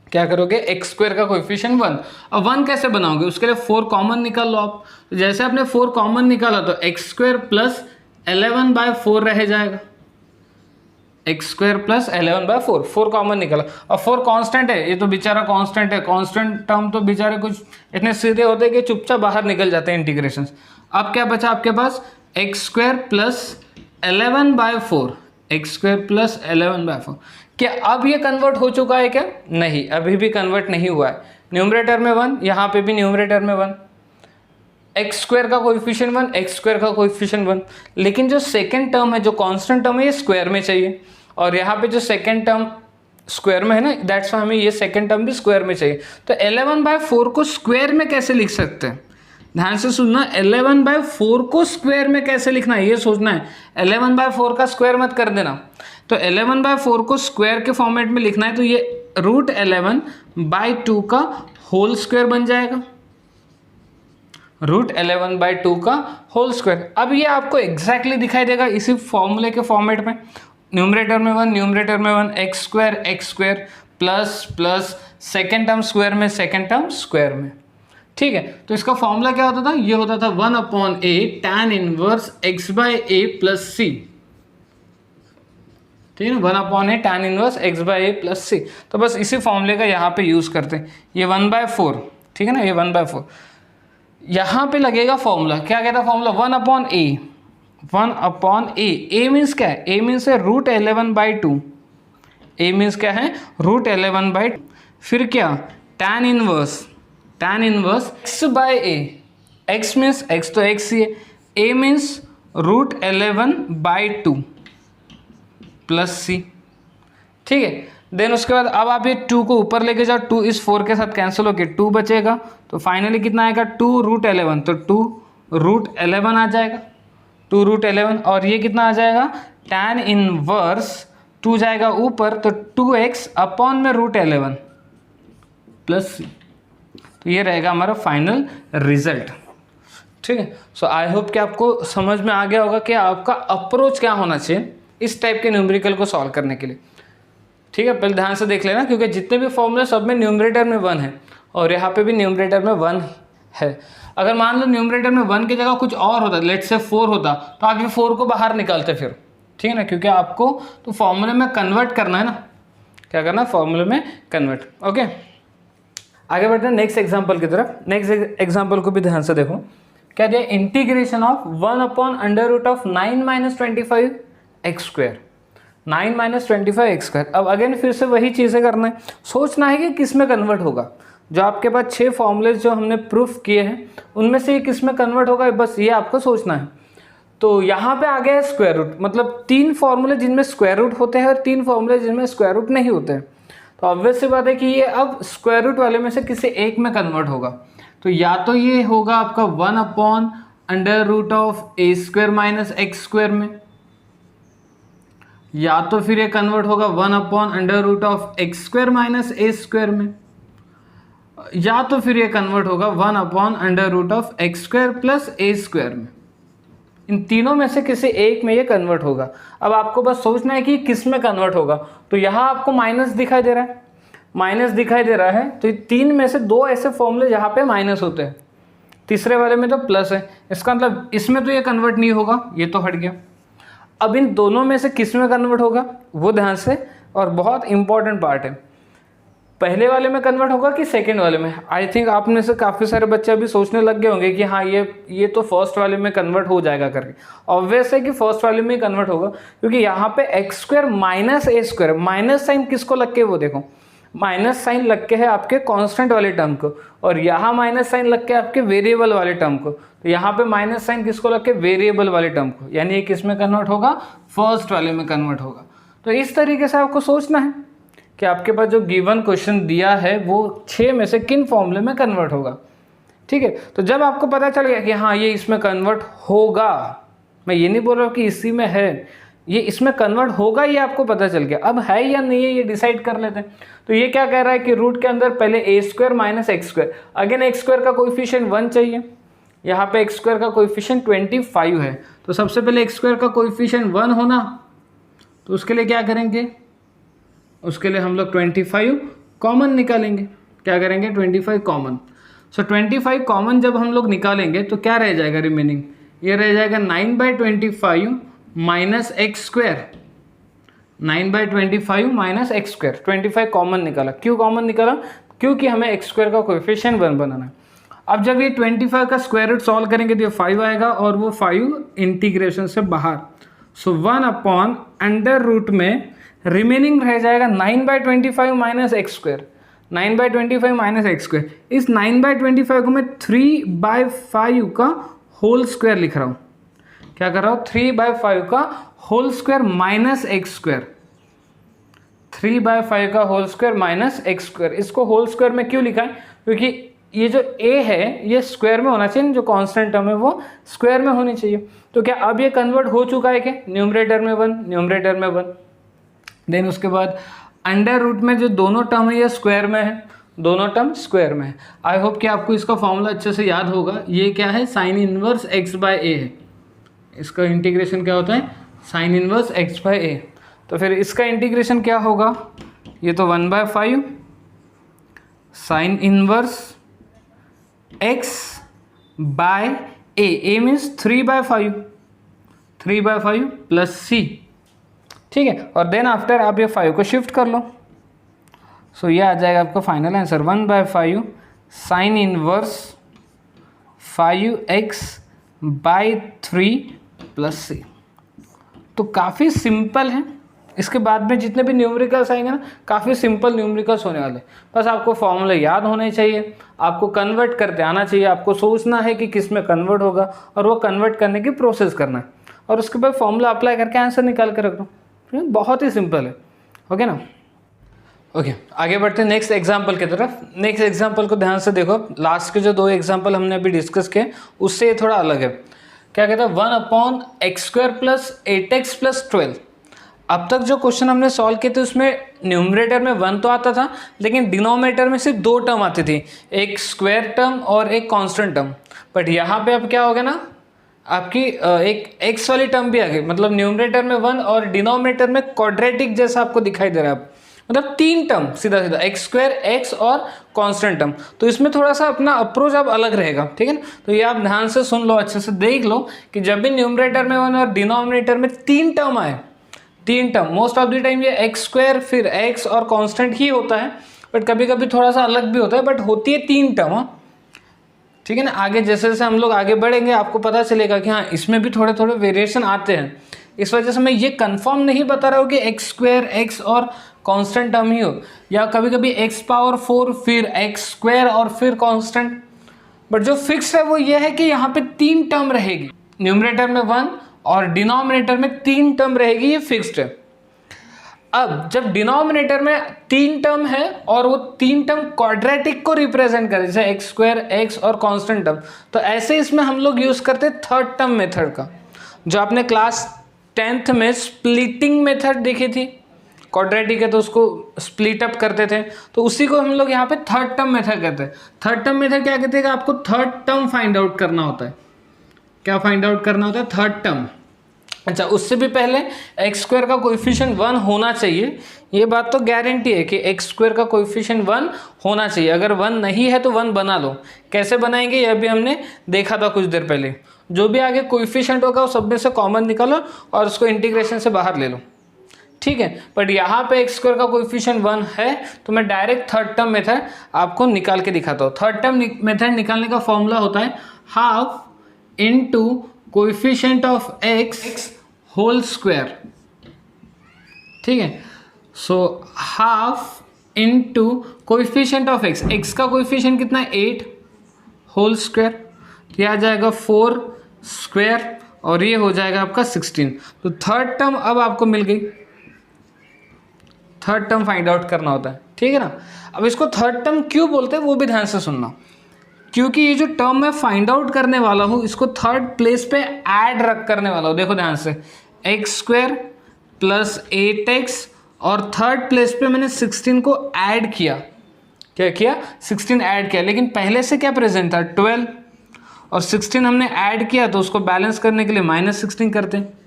क्या करोगे, एक्स स्क्वायर का कोएफिशिएंट 1। अब 1 कैसे बनाओगे, उसके लिए 4 कॉमन निकाल लो आप। तो जैसे आपने 4 कॉमन निकाला तो एक्स स्क्वायर प्लस 11/4 रह जाएगा, एक्स स्क्वायर प्लस 11/4, 4 कॉमन निकला। और 4 कांस्टेंट है, ये तो बेचारा कांस्टेंट है, कांस्टेंट टर्म तो बेचारे कुछ इतने सीधे होते हैं कि चुपचाप बाहर निकल जाते हैं इंटीग्रेशन। अब क्या बचा आपके पास, x square plus 11/4, x square plus 11/4। क्या अब ये कन्वर्ट हो चुका है क्या, नहीं, अभी भी कन्वर्ट नहीं हुआ है। न्यूमरेटर में 1, यहाँ पे भी न्यूमरेटर में 1, एक्स स्क्वायर का कोएफिशिएंट 1, एक्स स्क्वायर का कोएफिशिएंट 1, लेकिन जो सेकंड टर्म है, जो कांस्टेंट टर्म है, ये स्क्वायर में चाहिए, और यहाँ पे जो सेकंड टर्म स्क्वायर में है ना, दैट्स वाई हमें ये सेकंड टर्म भी स्क्वायर में चाहिए। तो 11/4 को स्क्वायर में कैसे लिख सकते हैं, ध्यान से सुनना, 11/4 को स्क्वायर में कैसे लिखना है ये सोचना है। 11/4 का स्क्वायर मत कर देना, तो 11/4 को स्क्वायर के फॉर्मेट में लिखना है, तो ये √11/2 का होल स्क्वायर बन जाएगा, √11/2 का होल स्क्वायर। अब ये आपको एग्जैक्टली दिखाई देगा इसी फॉर्मूले के फॉर्मेट में, न्यूमरेटर में 1, न्यूमरेटर में 1, x square plus second term square में, सेकेंड टर्म स्क्वायर में, ठीक है। तो इसका फॉर्मूला क्या होता था, ये होता था 1/a tan inverse x/a plus c, ठीक है ना, 1/a tan inverse x/a plus c। तो बस इसी फॉर्मूले का यहाँ पे यूज करते हैं, ये 1/4, ठीक है ना, ये 1/4 यहाँ पे लगेगा फॉर्मूला, क्या कहता है फॉर्मूला, 1/a a मीन्स क्या है, a मीन्स है √11/2, a मीन्स क्या है √11/2, फिर क्या tan inverse x/a, x means x तो x ही है, a मीन्स √11/2 प्लस c, ठीक है। देन उसके बाद अब आप ये 2 को ऊपर लेके जाओ, 2 इस 4 के साथ कैंसिल होके 2 बचेगा, तो फाइनली कितना आएगा 2√11, तो 2√11 आ जाएगा, 2√11, और ये कितना आ जाएगा tan इनवर्स 2 जाएगा ऊपर, तो 2x अपॉन में √11 प्लस c, तो ये रहेगा हमारा फाइनल रिजल्ट, ठीक है। सो आई होप कि आपको समझ में आ गया होगा कि आपका अप्रोच क्या होना चाहिए इस टाइप के न्यूमेरिकल को सॉल्व करने के लिए, ठीक है। पहले ध्यान से देख लेना, क्योंकि जितने भी फॉर्मूले सब में न्यूमरेटर में 1 है और यहाँ पे भी न्यूमरेटर में 1 है। अगर मान लो न्यूमरेटर में 1 की जगह कुछ और होता, लेट्स से 4 होता, तो आप ये 4 को बाहर निकालते फिर, ठीक है ना, क्योंकि आपको तो फॉर्मूले में कन्वर्ट करना है ना, क्या करना है फॉर्मूले में कन्वर्ट। ओके, आगे बढ़ते हैं नेक्स्ट एग्जाम्पल की तरफ। नेक्स्ट एग्जाम्पल को भी ध्यान से देखो, क्या दिया, integration of 1/(9 - 25) x square, 9 - 25 x square. अब अगेन फिर से वही चीज़ें करना है, सोचना है कि किस में कन्वर्ट होगा। जो आपके पास 6 फॉर्मूलेज जो हमने प्रूफ किए हैं उनमें से ये किस में कन्वर्ट होगा, बस ये आपको सोचना है। तो यहाँ पे आ गया है स्क्वायर रूट, मतलब 3 फॉर्मूले जिनमें स्क्वायर रूट होते हैं और 3 फॉर्मूले जिनमें स्क्वायर रूट नहीं होते हैं। तो ऑब्वियस सी बात है कि ये अब स्क्वायर रूट वाले में से किसी एक में कन्वर्ट होगा। तो या तो ये होगा आपका 1/√(a² - x² में, या तो फिर ये कन्वर्ट होगा 1/√(x² - a² में, या तो फिर ये कन्वर्ट होगा 1/√(x² + a² में। इन तीनों में से किसी एक में ये कन्वर्ट होगा। अब आपको बस सोचना है कि किस में कन्वर्ट होगा। तो यहाँ आपको माइनस दिखाई दे रहा है, माइनस दिखाई दे रहा है, तो 3 में से 2 ऐसे फॉर्मूले जहाँ पे माइनस होते हैं, तीसरे वाले में तो प्लस है। इसका मतलब इसमें तो ये कन्वर्ट नहीं होगा, ये तो हट गया। अब इन दोनों में से किस में कन्वर्ट होगा वो ध्यान से, और बहुत इंपॉर्टेंट पार्ट है, पहले वाले में कन्वर्ट होगा कि सेकंड वाले में। आई थिंक आप में से काफ़ी सारे बच्चे अभी सोचने लग गए होंगे कि हाँ ये तो फर्स्ट वाले में कन्वर्ट हो जाएगा करके। ऑब्वियस है कि फर्स्ट वाले में कन्वर्ट होगा, क्योंकि यहाँ पे एक्स स्क्वायर माइनस ए स्क्वायर, माइनस साइन किसको लग के, वो देखो माइनस साइन लग के है आपके कांस्टेंट वाले टर्म को, और यहाँ माइनस साइन लग के आपके वेरिएबल वाले टर्म को। तो यहाँ पे माइनस साइन किसको लग के, वेरिएबल वाले टर्म को, यानी ये किस में कन्वर्ट होगा, फर्स्ट वाले में कन्वर्ट होगा। तो इस तरीके से आपको सोचना है कि आपके पास जो गिवन क्वेश्चन दिया है वो 6 में से किन फॉर्मूले में कन्वर्ट होगा। ठीक है, तो जब आपको पता चल गया कि हाँ ये इसमें कन्वर्ट होगा, मैं ये नहीं बोल रहा हूँ कि इसी में है, ये इसमें कन्वर्ट होगा, ये आपको पता चल गया। अब है या नहीं है ये डिसाइड कर लेते हैं। तो ये क्या कह रहा है कि रूट के अंदर पहले a square minus x square, again x square का कोएफिशिएंट 1 चाहिए, यहाँ पे एक्स स्क्वायर का कोएफिशिएंट 25 है, तो सबसे पहले एक्स स्क्वायर का कोएफिशिएंट 1 होना, तो उसके लिए क्या करेंगे, उसके लिए हम लोग 25 कॉमन निकालेंगे। क्या करेंगे, 25 कॉमन। सो 25 कॉमन जब हम लोग निकालेंगे तो क्या रह जाएगा रिमेनिंग, ये रह जाएगा 9/25 minus x square, 9/25 minus x square. 25 common निकाला, क्यों कॉमन निकाला, क्योंकि हमें एक्स स्क्वायर का कोएफिशिएंट 1 बनाना है। अब जब ये 25 का स्क्वायर रूट सॉल्व करेंगे तो ये 5 आएगा, और वो 5 इंटीग्रेशन से बाहर। सो 1/√, में रिमेनिंग रह जाएगा 9/25 minus x square, 9/25 minus x square. इस 9/25 को मैं 3/5 का होल स्क्वायर लिख रहा हूँ। क्या कर रहा हूँ, 3/5 का whole square minus x square, 3/5 का whole square minus x square. इसको होल स्क्वायर में क्यों लिखा है, क्योंकि ये जो a है ये स्क्वायर में होना चाहिए, जो कांस्टेंट टर्म है वो स्क्वायर में होनी चाहिए। तो क्या अब ये कन्वर्ट हो चुका है, क्या न्यूमरेटर में 1, न्यूमरेटर में 1। देन उसके बाद √, में जो दोनों टर्म है ये स्क्वायर में है, दोनों टर्म स्क्वायर में है। आई होप कि आपको इसका फॉर्मूला अच्छे से याद होगा। ये क्या है, साइन इनवर्स x/a है, इसका इंटीग्रेशन क्या होता है, साइन इनवर्स x/a। तो फिर इसका इंटीग्रेशन क्या होगा, ये तो 1/5 sine inverse x/a, a means 3/5, 3/5 plus c। ठीक है, और देन आफ्टर आप ये 5 को शिफ्ट कर लो। सो ये आ जाएगा आपका final answer 1/5 sine inverse 5x/3 plus c। तो काफ़ी सिंपल है। इसके बाद में जितने भी न्यूमेरिकल्स आएंगे ना, काफ़ी सिंपल न्यूमेरिकल्स होने वाले। बस आपको फॉर्मूले याद होने चाहिए, आपको कन्वर्ट करते आना चाहिए, आपको सोचना है कि किस में कन्वर्ट होगा, और वो कन्वर्ट करने की प्रोसेस करना है, और उसके बाद फॉर्मूला अप्लाई करके आंसर निकाल के रख दो। बहुत ही सिंपल है, ओके ना। ओके, आगे बढ़ते हैं नेक्स्ट एग्जाम्पल की तरफ। नेक्स्ट एग्जाम्पल को ध्यान से देखो, लास्ट के जो 2 एग्जाम्पल हमने अभी डिस्कस किए उससे ये थोड़ा अलग है। क्या कहता है, 1/x² + 8x + 12। अब तक जो क्वेश्चन हमने सॉल्व किए थे उसमें न्यूमरेटर में 1 तो आता था, लेकिन डिनोमिनेटर में सिर्फ 2 टर्म आती थी, एक स्क्वायर टर्म और एक कांस्टेंट टर्म। बट यहाँ पे अब क्या हो गया ना, आपकी एक x वाली टर्म भी आ गई, मतलब न्यूमरेटर में 1 और डिनोमिनेटर में क्वाड्रेटिक जैसा आपको दिखाई दे रहा है, मतलब 3 टर्म सीधा सीधा x² x और कांस्टेंट टर्म। तो इसमें थोड़ा सा अपना अप्रोच अब अलग रहेगा, ठीक है ना। तो ये आप ध्यान से सुन लो, अच्छे से देख लो कि जब भी न्यूमरेटर में 1 और डिनोमिनेटर में 3 टर्म आए, 3 term, most of the time ये x² फिर x और कांस्टेंट ही होता है, बट कभी कभी थोड़ा सा अलग भी होता है, बट होती है 3 टर्म, ठीक है ना। आगे जैसे जैसे हम लोग आगे बढ़ेंगे आपको पता चलेगा कि हाँ इसमें भी थोड़े थोड़े वेरिएशन आते हैं। इस वजह से मैं ये कंफर्म नहीं बता रहा हूँ कि x² x और कांस्टेंट टर्म ही हो, या कभी कभी x⁴ फिर x² और फिर कांस्टेंट, बट जो फिक्स है वो ये है कि यहाँ पे 3 टर्म रहेगी, न्यूमरेटर में 1 और डिनोमिनेटर में 3 टर्म रहेगी, ये फिक्स्ड है। अब जब डिनोमिनेटर में 3 टर्म है और वो 3 टर्म क्वाड्रेटिक को रिप्रेजेंट करे, जैसे x² x और कांस्टेंट टर्म, तो ऐसे इसमें हम लोग यूज करते हैं थर्ड टर्म मेथड का, जो आपने क्लास 10th में स्प्लिटिंग मेथड देखी थी। क्वाड्रेटिक है तो उसको स्प्लिट अप करते थे, तो उसी को हम लोग यहाँ पे थर्ड टर्म मेथड कहते हैं। थर्ड टर्म मेथड क्या कहते हैं कि आपको थर्ड टर्म फाइंड आउट करना होता है। क्या फाइंड आउट करना होता है, थर्ड टर्म। अच्छा, उससे भी पहले x² का कोएफिशिएंट 1 होना चाहिए, ये बात तो गारंटी है कि x² का कोएफिशिएंट 1 होना चाहिए। अगर 1 नहीं है तो 1 बना लो। कैसे बनाएंगे ये अभी हमने देखा था कुछ देर पहले। जो भी आगे कोएफिशिएंट होगा वो सब में से कॉमन निकालो और उसको इंटीग्रेशन से बाहर ले लो, ठीक है। बट यहाँ पे एक्स स्क्वायर का कोएफिशिएंट 1 है, तो मैं डायरेक्ट थर्ड टर्म मेथड आपको निकाल के दिखाता हूँ। थर्ड टर्म मेथड निकालने का फॉर्मूला होता है half into coefficient of x whole square, ठीक है। So half into coefficient of x, x का कोएफिशिएंट कितना है 8 होल स्क्वायर, तो यह आ जाएगा 4 स्क्वायर और ये हो जाएगा आपका 16। तो थर्ड टर्म अब आपको मिल गई। थर्ड टर्म फाइंड आउट करना होता है, ठीक है ना। अब इसको थर्ड टर्म क्यों बोलते हैं वो भी ध्यान से सुनना, क्योंकि ये जो टर्म मैं फाइंड आउट करने वाला हूँ इसको थर्ड प्लेस पे ऐड रख करने वाला हूँ। देखो ध्यान से, एक्स स्क्वायर प्लस 8x और थर्ड प्लेस पे मैंने 16 को ऐड किया। क्या किया? 16 ऐड किया, लेकिन पहले से क्या प्रेजेंट था 12 और 16 हमने ऐड किया, तो उसको बैलेंस करने के लिए -16 करते हैं।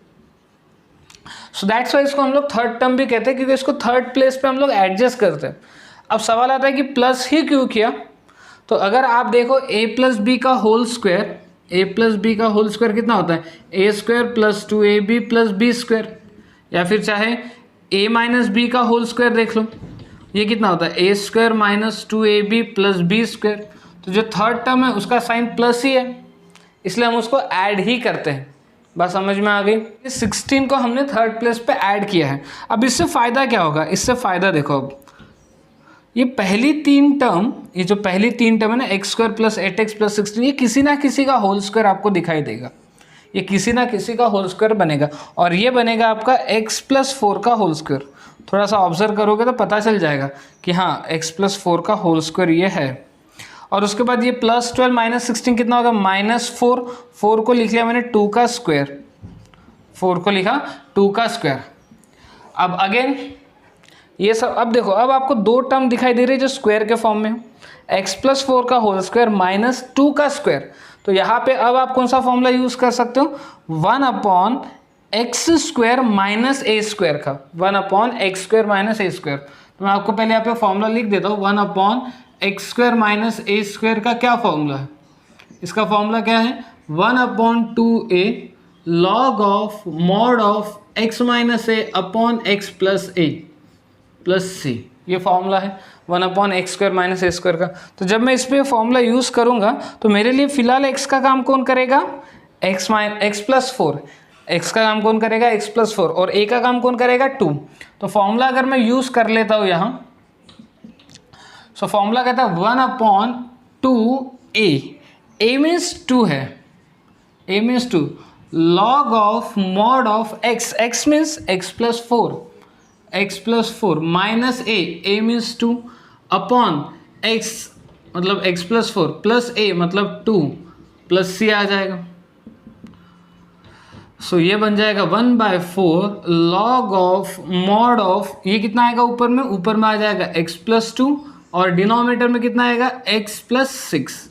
सो दैट्स वाई इसको हम लोग थर्ड टर्म भी कहते हैं, क्योंकि इसको थर्ड प्लेस पे हम लोग एडजस्ट करते हैं। अब सवाल आता है कि प्लस ही क्यों किया? तो अगर आप देखो a प्लस बी का whole square, a plus b का होल स्क्वायर कितना होता है? a square plus 2ab plus b square, या फिर चाहे a माइनस बी का होल स्क्वायर देख लो, ये कितना होता है? a square minus 2ab plus b square. तो जो थर्ड टर्म है उसका साइन प्लस ही है, इसलिए हम उसको ऐड ही करते हैं। बात समझ में आ गई? 16 को हमने थर्ड प्लेस पे ऐड किया है। अब इससे फ़ायदा क्या होगा? इससे फ़ायदा देखो, अब ये पहली तीन टर्म, ये जो पहली तीन टर्म है ना, x square plus 8x plus 16, ये किसी ना किसी का होल स्क्वायर आपको दिखाई देगा, ये किसी ना किसी का होल स्क्वायर बनेगा, और ये बनेगा आपका x प्लस 4 का होल स्क्वायर। थोड़ा सा ऑब्जर्व करोगे तो पता चल जाएगा कि हाँ x प्लस 4 का होल स्क्वायर ये है। और उसके बाद ये प्लस 12 माइनस 16 कितना होगा? -4, 4 को लिख लिया मैंने 2 का स्क्वायर, 4 को लिखा 2 का स्क्वायर। अब अगेन ये सब, अब देखो, अब आपको दो टर्म दिखाई दे रही है जो स्क्वायर के फॉर्म में, x प्लस 4 का होल स्क्वायर माइनस 2 का स्क्वायर। तो यहाँ पे अब आप कौन सा फॉर्मूला यूज कर सकते हो? 1/x square minus a square का, 1/x square minus a square. तो मैं आपको पहले यहाँ पे फॉर्मूला लिख देता हूँ। 1/x square minus a square का क्या फॉर्मूला है? इसका फॉर्मूला क्या है? 1/2a log of mod of x minus a upon x plus a plus c, ये फॉर्मूला है 1/x square minus a square का। तो जब मैं इस पर फॉर्मूला यूज़ करूँगा तो मेरे लिए फिलहाल x का काम कौन करेगा? x प्लस 4, x का काम कौन करेगा? x प्लस 4, और a का काम कौन करेगा? 2। तो फॉर्मूला अगर मैं यूज़ कर लेता हूँ यहाँ, सो फॉर्मूला कहता है 1/2a, a मीन्स 2 है, a means 2 log of mod of x, x means x plus 4, x plus 4 minus a means 2 upon x मतलब x प्लस 4 प्लस a मतलब 2 प्लस c आ जाएगा। सो ये बन जाएगा 1/4 log ऑफ मॉड ऑफ, ये कितना आएगा ऊपर में? ऊपर में आ जाएगा x प्लस 2 और डिनोमिनेटर में कितना आएगा? x plus 6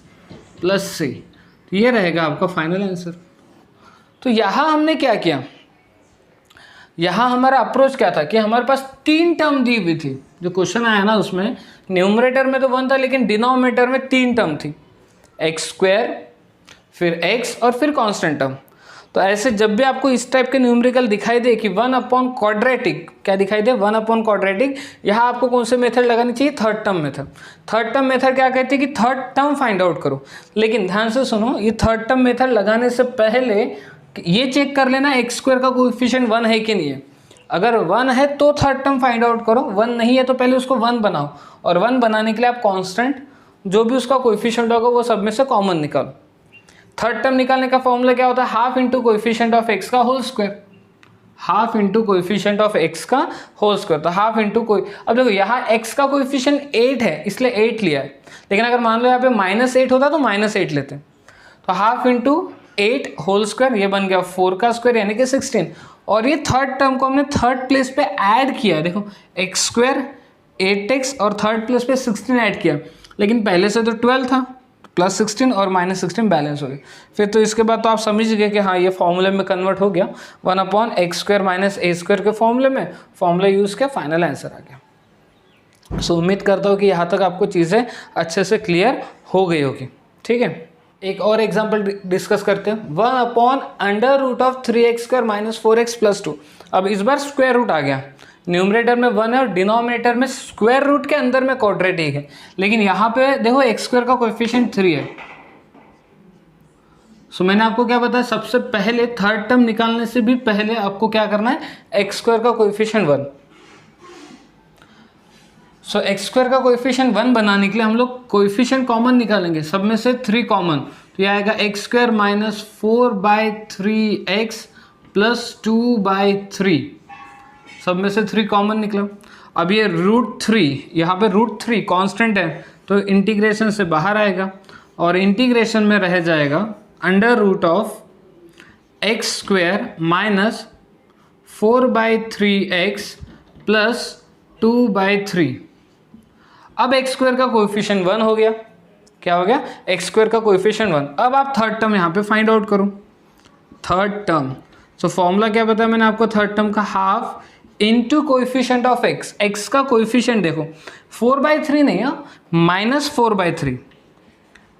plus c। तो ये रहेगा आपका फाइनल आंसर। तो यहाँ हमने क्या किया? यहाँ हमारा अप्रोच क्या था कि हमारे पास तीन टर्म दी हुई थी। जो क्वेश्चन आया ना उसमें न्यूमरेटर में तो 1 था, लेकिन डिनोमिनेटर में 3 टर्म थी, एक्स स्क्वायर, फिर x और फिर कांस्टेंट टर्म। तो ऐसे जब भी आपको इस टाइप के न्यूमेरिकल दिखाई दे कि 1/क्वाड्रेटिक, क्या दिखाई दे? 1/क्वाड्रेटिक, यहाँ आपको कौन से मेथड लगानी चाहिए? Third term method. Third term method क्या कहती है कि थर्ड टर्म फाइंड आउट करो। लेकिन ध्यान से सुनो, ये थर्ड टर्म मेथड लगाने से पहले ये चेक कर लेना एक्स स्क्वायर का कोएफिशिएंट 1 है कि नहीं है। अगर 1 है तो थर्ड टर्म फाइंड आउट करो, 1 नहीं है तो पहले उसको 1 बनाओ, और 1 बनाने के लिए आप कांस्टेंट जो भी उसका कोएफिशिएंट होगा वो सब में से कॉमन निकालो। थर्ड टर्म निकालने का फॉर्मूला क्या होता है? Half into coefficient of x का whole square, half into coefficient of x का होल स्क्वायर। तो हाफ इंटू कोई, अब देखो यहाँ एक्स का कोएफिशिएंट 8 है इसलिए 8 लिया है, लेकिन अगर मान लो यहाँ पे -8 होता तो -8 लेते हैं। तो हाफ इंटू 8 होल स्क्वायर, ये बन गया 4 का स्क्वायर यानी कि 16। और ये थर्ड टर्म को हमने थर्ड प्लेस पे ऐड किया, देखो एक्स स्क्वायर 8x और थर्ड प्लेस पे 16 ऐड किया, लेकिन पहले से तो 12 था, प्लस 16 और -16 बैलेंस हो गया। फिर तो इसके बाद तो आप समझ गए कि हाँ ये फॉर्मूले में कन्वर्ट हो गया, 1/x square minus a square के फॉर्मूले में, फॉर्मूला यूज़ किया, फाइनल आंसर आ गया। सो उम्मीद करता हूँ कि यहाँ तक आपको चीज़ें अच्छे से क्लियर हो गई होगी। ठीक है। एक और एग्जाम्पल डिस्कस करते हैं। 1/√3x² - 4x+2। अब इस बार स्क्वायर रूट आ गया, न्यूमरेटर में 1 है और डिनोमिनेटर में स्क्वायर रूट के अंदर में क्वाड्रेटिक है, लेकिन यहाँ पे देखो x² का कोएफिशिएंट 3 है। सो मैंने आपको क्या बताया, सबसे पहले थर्ड टर्म निकालने से भी पहले आपको क्या करना है, x² का कोएफिशिएंट 1। सो x² का कोएफिशिएंट 1 बनाने के लिए हम लोग कोएफिशिएंट कॉमन निकालेंगे, सब में से 3 कॉमन, तो ये आएगा x² - 4/3x + 2/3, सब में से 3 कॉमन निकला। अब ये √3, यहाँ पे √3 कांस्टेंट है तो इंटीग्रेशन से बाहर आएगा और इंटीग्रेशन में रह जाएगा (x² - 4/3x + 2/3। अब x² का कोएफिशिएंट 1 हो गया, क्या हो गया, x² का कोएफिशिएंट 1। अब आप थर्ड टर्म यहाँ पे फाइंड आउट करो, थर्ड टर्म। सो फॉर्मूला क्या बताया मैंने आपको, थर्ड टर्म का half into coefficient of x, x का कोएफिशिएंट देखो 4/3 नहीं है, -4/3,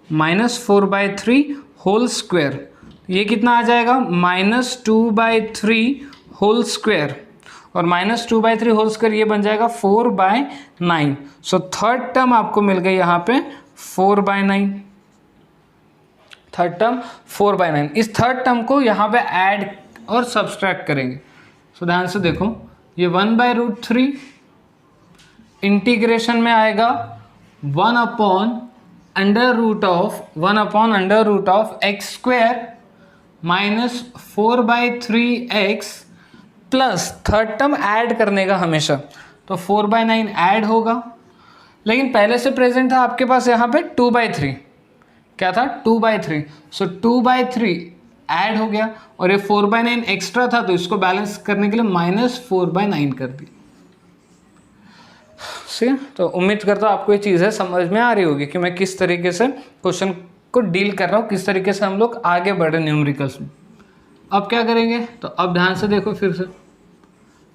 -4/3 होल स्क्वायर, ये कितना आ जाएगा, -2/3 होल स्क्वायर, और -2/3 होल स्क्वायर ये बन जाएगा 4/9। सो थर्ड टर्म आपको मिल गई यहाँ पे 4/9, थर्ड टर्म 4/9। इस थर्ड टर्म को यहाँ पे ऐड और सब्सट्रैक्ट करेंगे। सो ध्यान से देखो, ये 1/√3 इंटीग्रेशन में आएगा 1/√1/√x² - 4/3x plus third term add करने का हमेशा, तो 4/9 ऐड होगा, लेकिन पहले से प्रेजेंट था आपके पास यहाँ पे 2/3, क्या था 2/3, सो 2/3 ऐड हो गया और ये 4/9 एक्स्ट्रा था, तो इसको बैलेंस करने के लिए -4/9 कर दी। ठीक है, तो उम्मीद करता हूँ आपको ये चीज़ें समझ में आ रही होगी कि मैं किस तरीके से क्वेश्चन को डील कर रहा हूँ, किस तरीके से हम लोग आगे बढ़ रहे न्यूमेरिकल्स में। अब क्या करेंगे, तो अब ध्यान से देखो फिर से,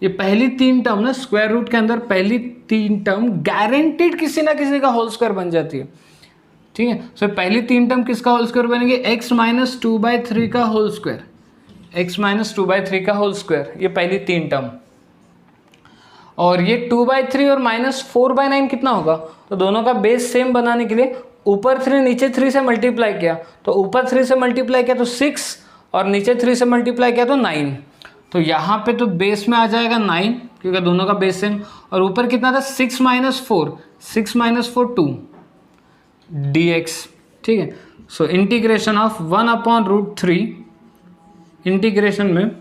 ये पहली 3 टर्म ना स्क्वायर रूट के अंदर पहली 3 टर्म गारंटीड किसी ना किसी का होल स्क्वायर बन जाती है, ठीक है। सो पहली 3 टर्म किसका होल स्क्वायर बनेंगे, x - 2/3 का होल स्क्वायर, x - 2/3 का होल स्क्वायर, ये पहली 3 टर्म, और ये 2/3 और -4/9 कितना होगा, तो दोनों का बेस सेम बनाने के लिए ऊपर 3 नीचे 3 से मल्टीप्लाई किया, तो ऊपर 3 से मल्टीप्लाई किया तो 6 और नीचे 3 से मल्टीप्लाई किया तो 9, तो यहाँ पे तो बेस में आ जाएगा 9 क्योंकि दोनों का बेस सेम, और ऊपर कितना था 6 - 4, 6 - 4 2 dx, ठीक है। सो इंटीग्रेशन ऑफ 1/√3, इंटीग्रेशन में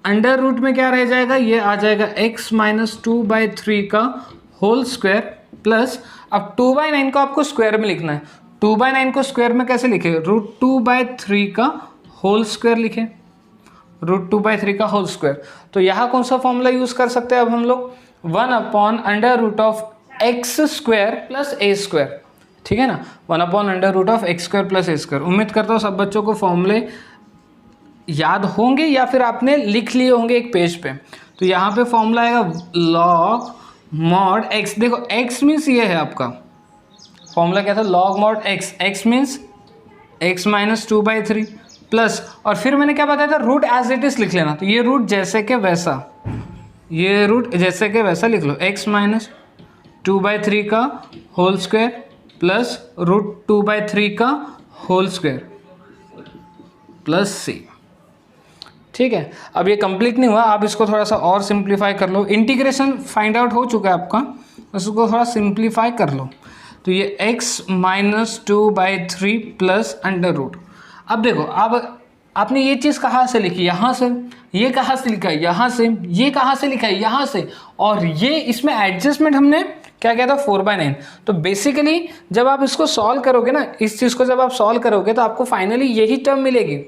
अंडर रूट में क्या रह जाएगा, ये आ जाएगा x - 2/3 का होल स्क्वायर प्लस, अब 2/9 को आपको स्क्वायर में लिखना है, 2/9 को स्क्वायर में कैसे लिखे, √2/3 का होल स्क्वायर लिखे, √2/3 का होल स्क्वायर। तो यहाँ कौन सा फॉर्मूला यूज कर सकते हैं अब हम लोग, 1/√x² + a², ठीक है ना, 1/√x² + a²। उम्मीद करता हूँ सब बच्चों को फॉर्मूले याद होंगे या फिर आपने लिख लिए होंगे एक पेज पे। तो यहाँ पे फॉर्मूला आएगा log mod x, देखो x मीन्स ये है आपका फॉर्मूला, क्या था, log mod x, x means x - 2/3 plus, और फिर मैंने क्या बताया था, रूट एज इट इज लिख लेना, तो ये रूट जैसे के वैसा, ये रूट जैसे के वैसा लिख लो, x - 2/3 का होल स्क्वायर प्लस √2/3 का होल स्क्वायर प्लस c, ठीक है। अब ये कंप्लीट नहीं हुआ, आप इसको थोड़ा सा और सिंप्लीफाई कर लो, इंटीग्रेशन फाइंड आउट हो चुका है आपका, उसको थोड़ा सिंप्लीफाई कर लो, तो ये x - 2/3 प्लस अंडर रूट। अब देखो, अब आपने ये चीज़ कहाँ से लिखी, यहाँ से, ये कहाँ से लिखा है, यहाँ से, ये कहाँ से लिखा है, यहाँ से, और ये इसमें एडजस्टमेंट हमने क्या किया था, 4/9। तो बेसिकली जब आप इसको सॉल्व करोगे ना, इस चीज़ को जब आप सॉल्व करोगे तो आपको फाइनली यही टर्म मिलेगी।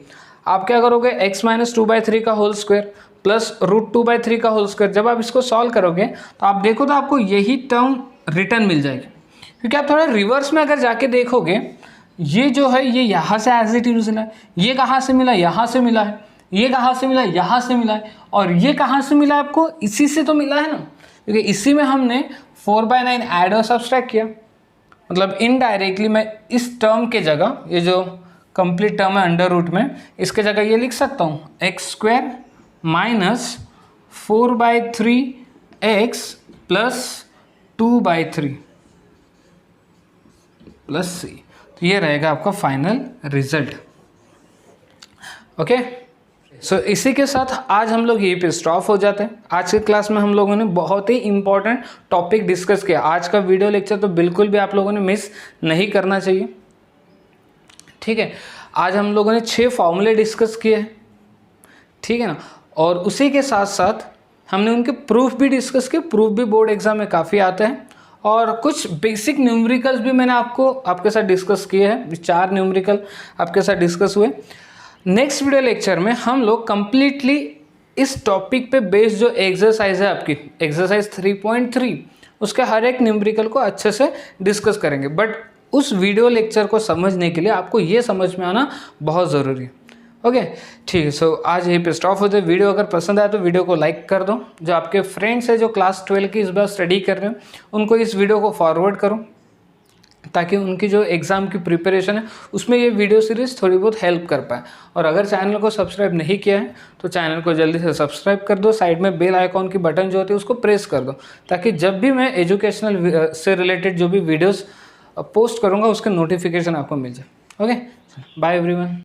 आप क्या करोगे, x - 2/3 का होल स्क्वायर प्लस √2/3 का होल स्क्वायर, जब आप इसको सॉल्व करोगे तो आप देखो तो आपको यही टर्म रिटर्न मिल जाएगी, क्योंकि आप थोड़ा रिवर्स में अगर जाके देखोगे, ये जो है ये यहाँ से एज इट इज मिला है, ये कहाँ से मिला, यहाँ से मिला है, ये कहाँ से मिला, यहाँ से मिला है, और ये कहाँ से मिला है आपको, इसी से तो मिला है ना, क्योंकि इसी में हमने 4/9 ऐड और सब्सट्रैक्ट किया, मतलब इनडायरेक्टली मैं इस टर्म के जगह, ये जो कंप्लीट टर्म है अंडर रूट में, इसके जगह ये लिख सकता हूँ x² minus 4/3 x plus 2/3 plus सी। तो ये रहेगा आपका फाइनल रिजल्ट। ओके, सो इसी के साथ आज हम लोग यहीं पे स्टॉप हो जाते हैं। आज की क्लास में हम लोगों ने बहुत ही इंपॉर्टेंट टॉपिक डिस्कस किया। आज का वीडियो लेक्चर तो बिल्कुल भी आप लोगों ने मिस नहीं करना चाहिए, ठीक है। आज हम लोगों ने 6 फॉर्मूले डिस्कस किए हैं, ठीक है ना, और उसी के साथ साथ हमने उनके प्रूफ भी डिस्कस किए। प्रूफ भी बोर्ड एग्जाम में काफ़ी आते हैं, और कुछ बेसिक न्यूमेरिकल्स भी मैंने आपके साथ डिस्कस किए हैं। 4 न्यूमेरिकल आपके साथ डिस्कस हुए। नेक्स्ट वीडियो लेक्चर में हम लोग कंप्लीटली इस टॉपिक पे बेस्ड जो एक्सरसाइज है आपकी एक्सरसाइज 3.3 उसके हर एक न्यूमेरिकल को अच्छे से डिस्कस करेंगे। बट उस वीडियो लेक्चर को समझने के लिए आपको ये समझ में आना बहुत ज़रूरी है। ओके, ठीक है। सो आज यहीं पे स्टॉप होते हैं। वीडियो अगर पसंद आए तो वीडियो को लाइक कर दो। जो आपके फ्रेंड्स हैं जो क्लास 12 की इस बार स्टडी कर रहे हैं उनको इस वीडियो को फॉरवर्ड करो, ताकि उनकी जो एग्ज़ाम की प्रिपरेशन है उसमें ये वीडियो सीरीज़ थोड़ी बहुत हेल्प कर पाए। और अगर चैनल को सब्सक्राइब नहीं किया है तो चैनल को जल्दी से सब्सक्राइब कर दो। साइड में बेल आइकॉन की बटन जो होती है उसको प्रेस कर दो, ताकि जब भी मैं एजुकेशनल से रिलेटेड जो भी वीडियोज़ पोस्ट करूँगा उसके नोटिफिकेशन आपको मिल जाए। Okay, bye everyone.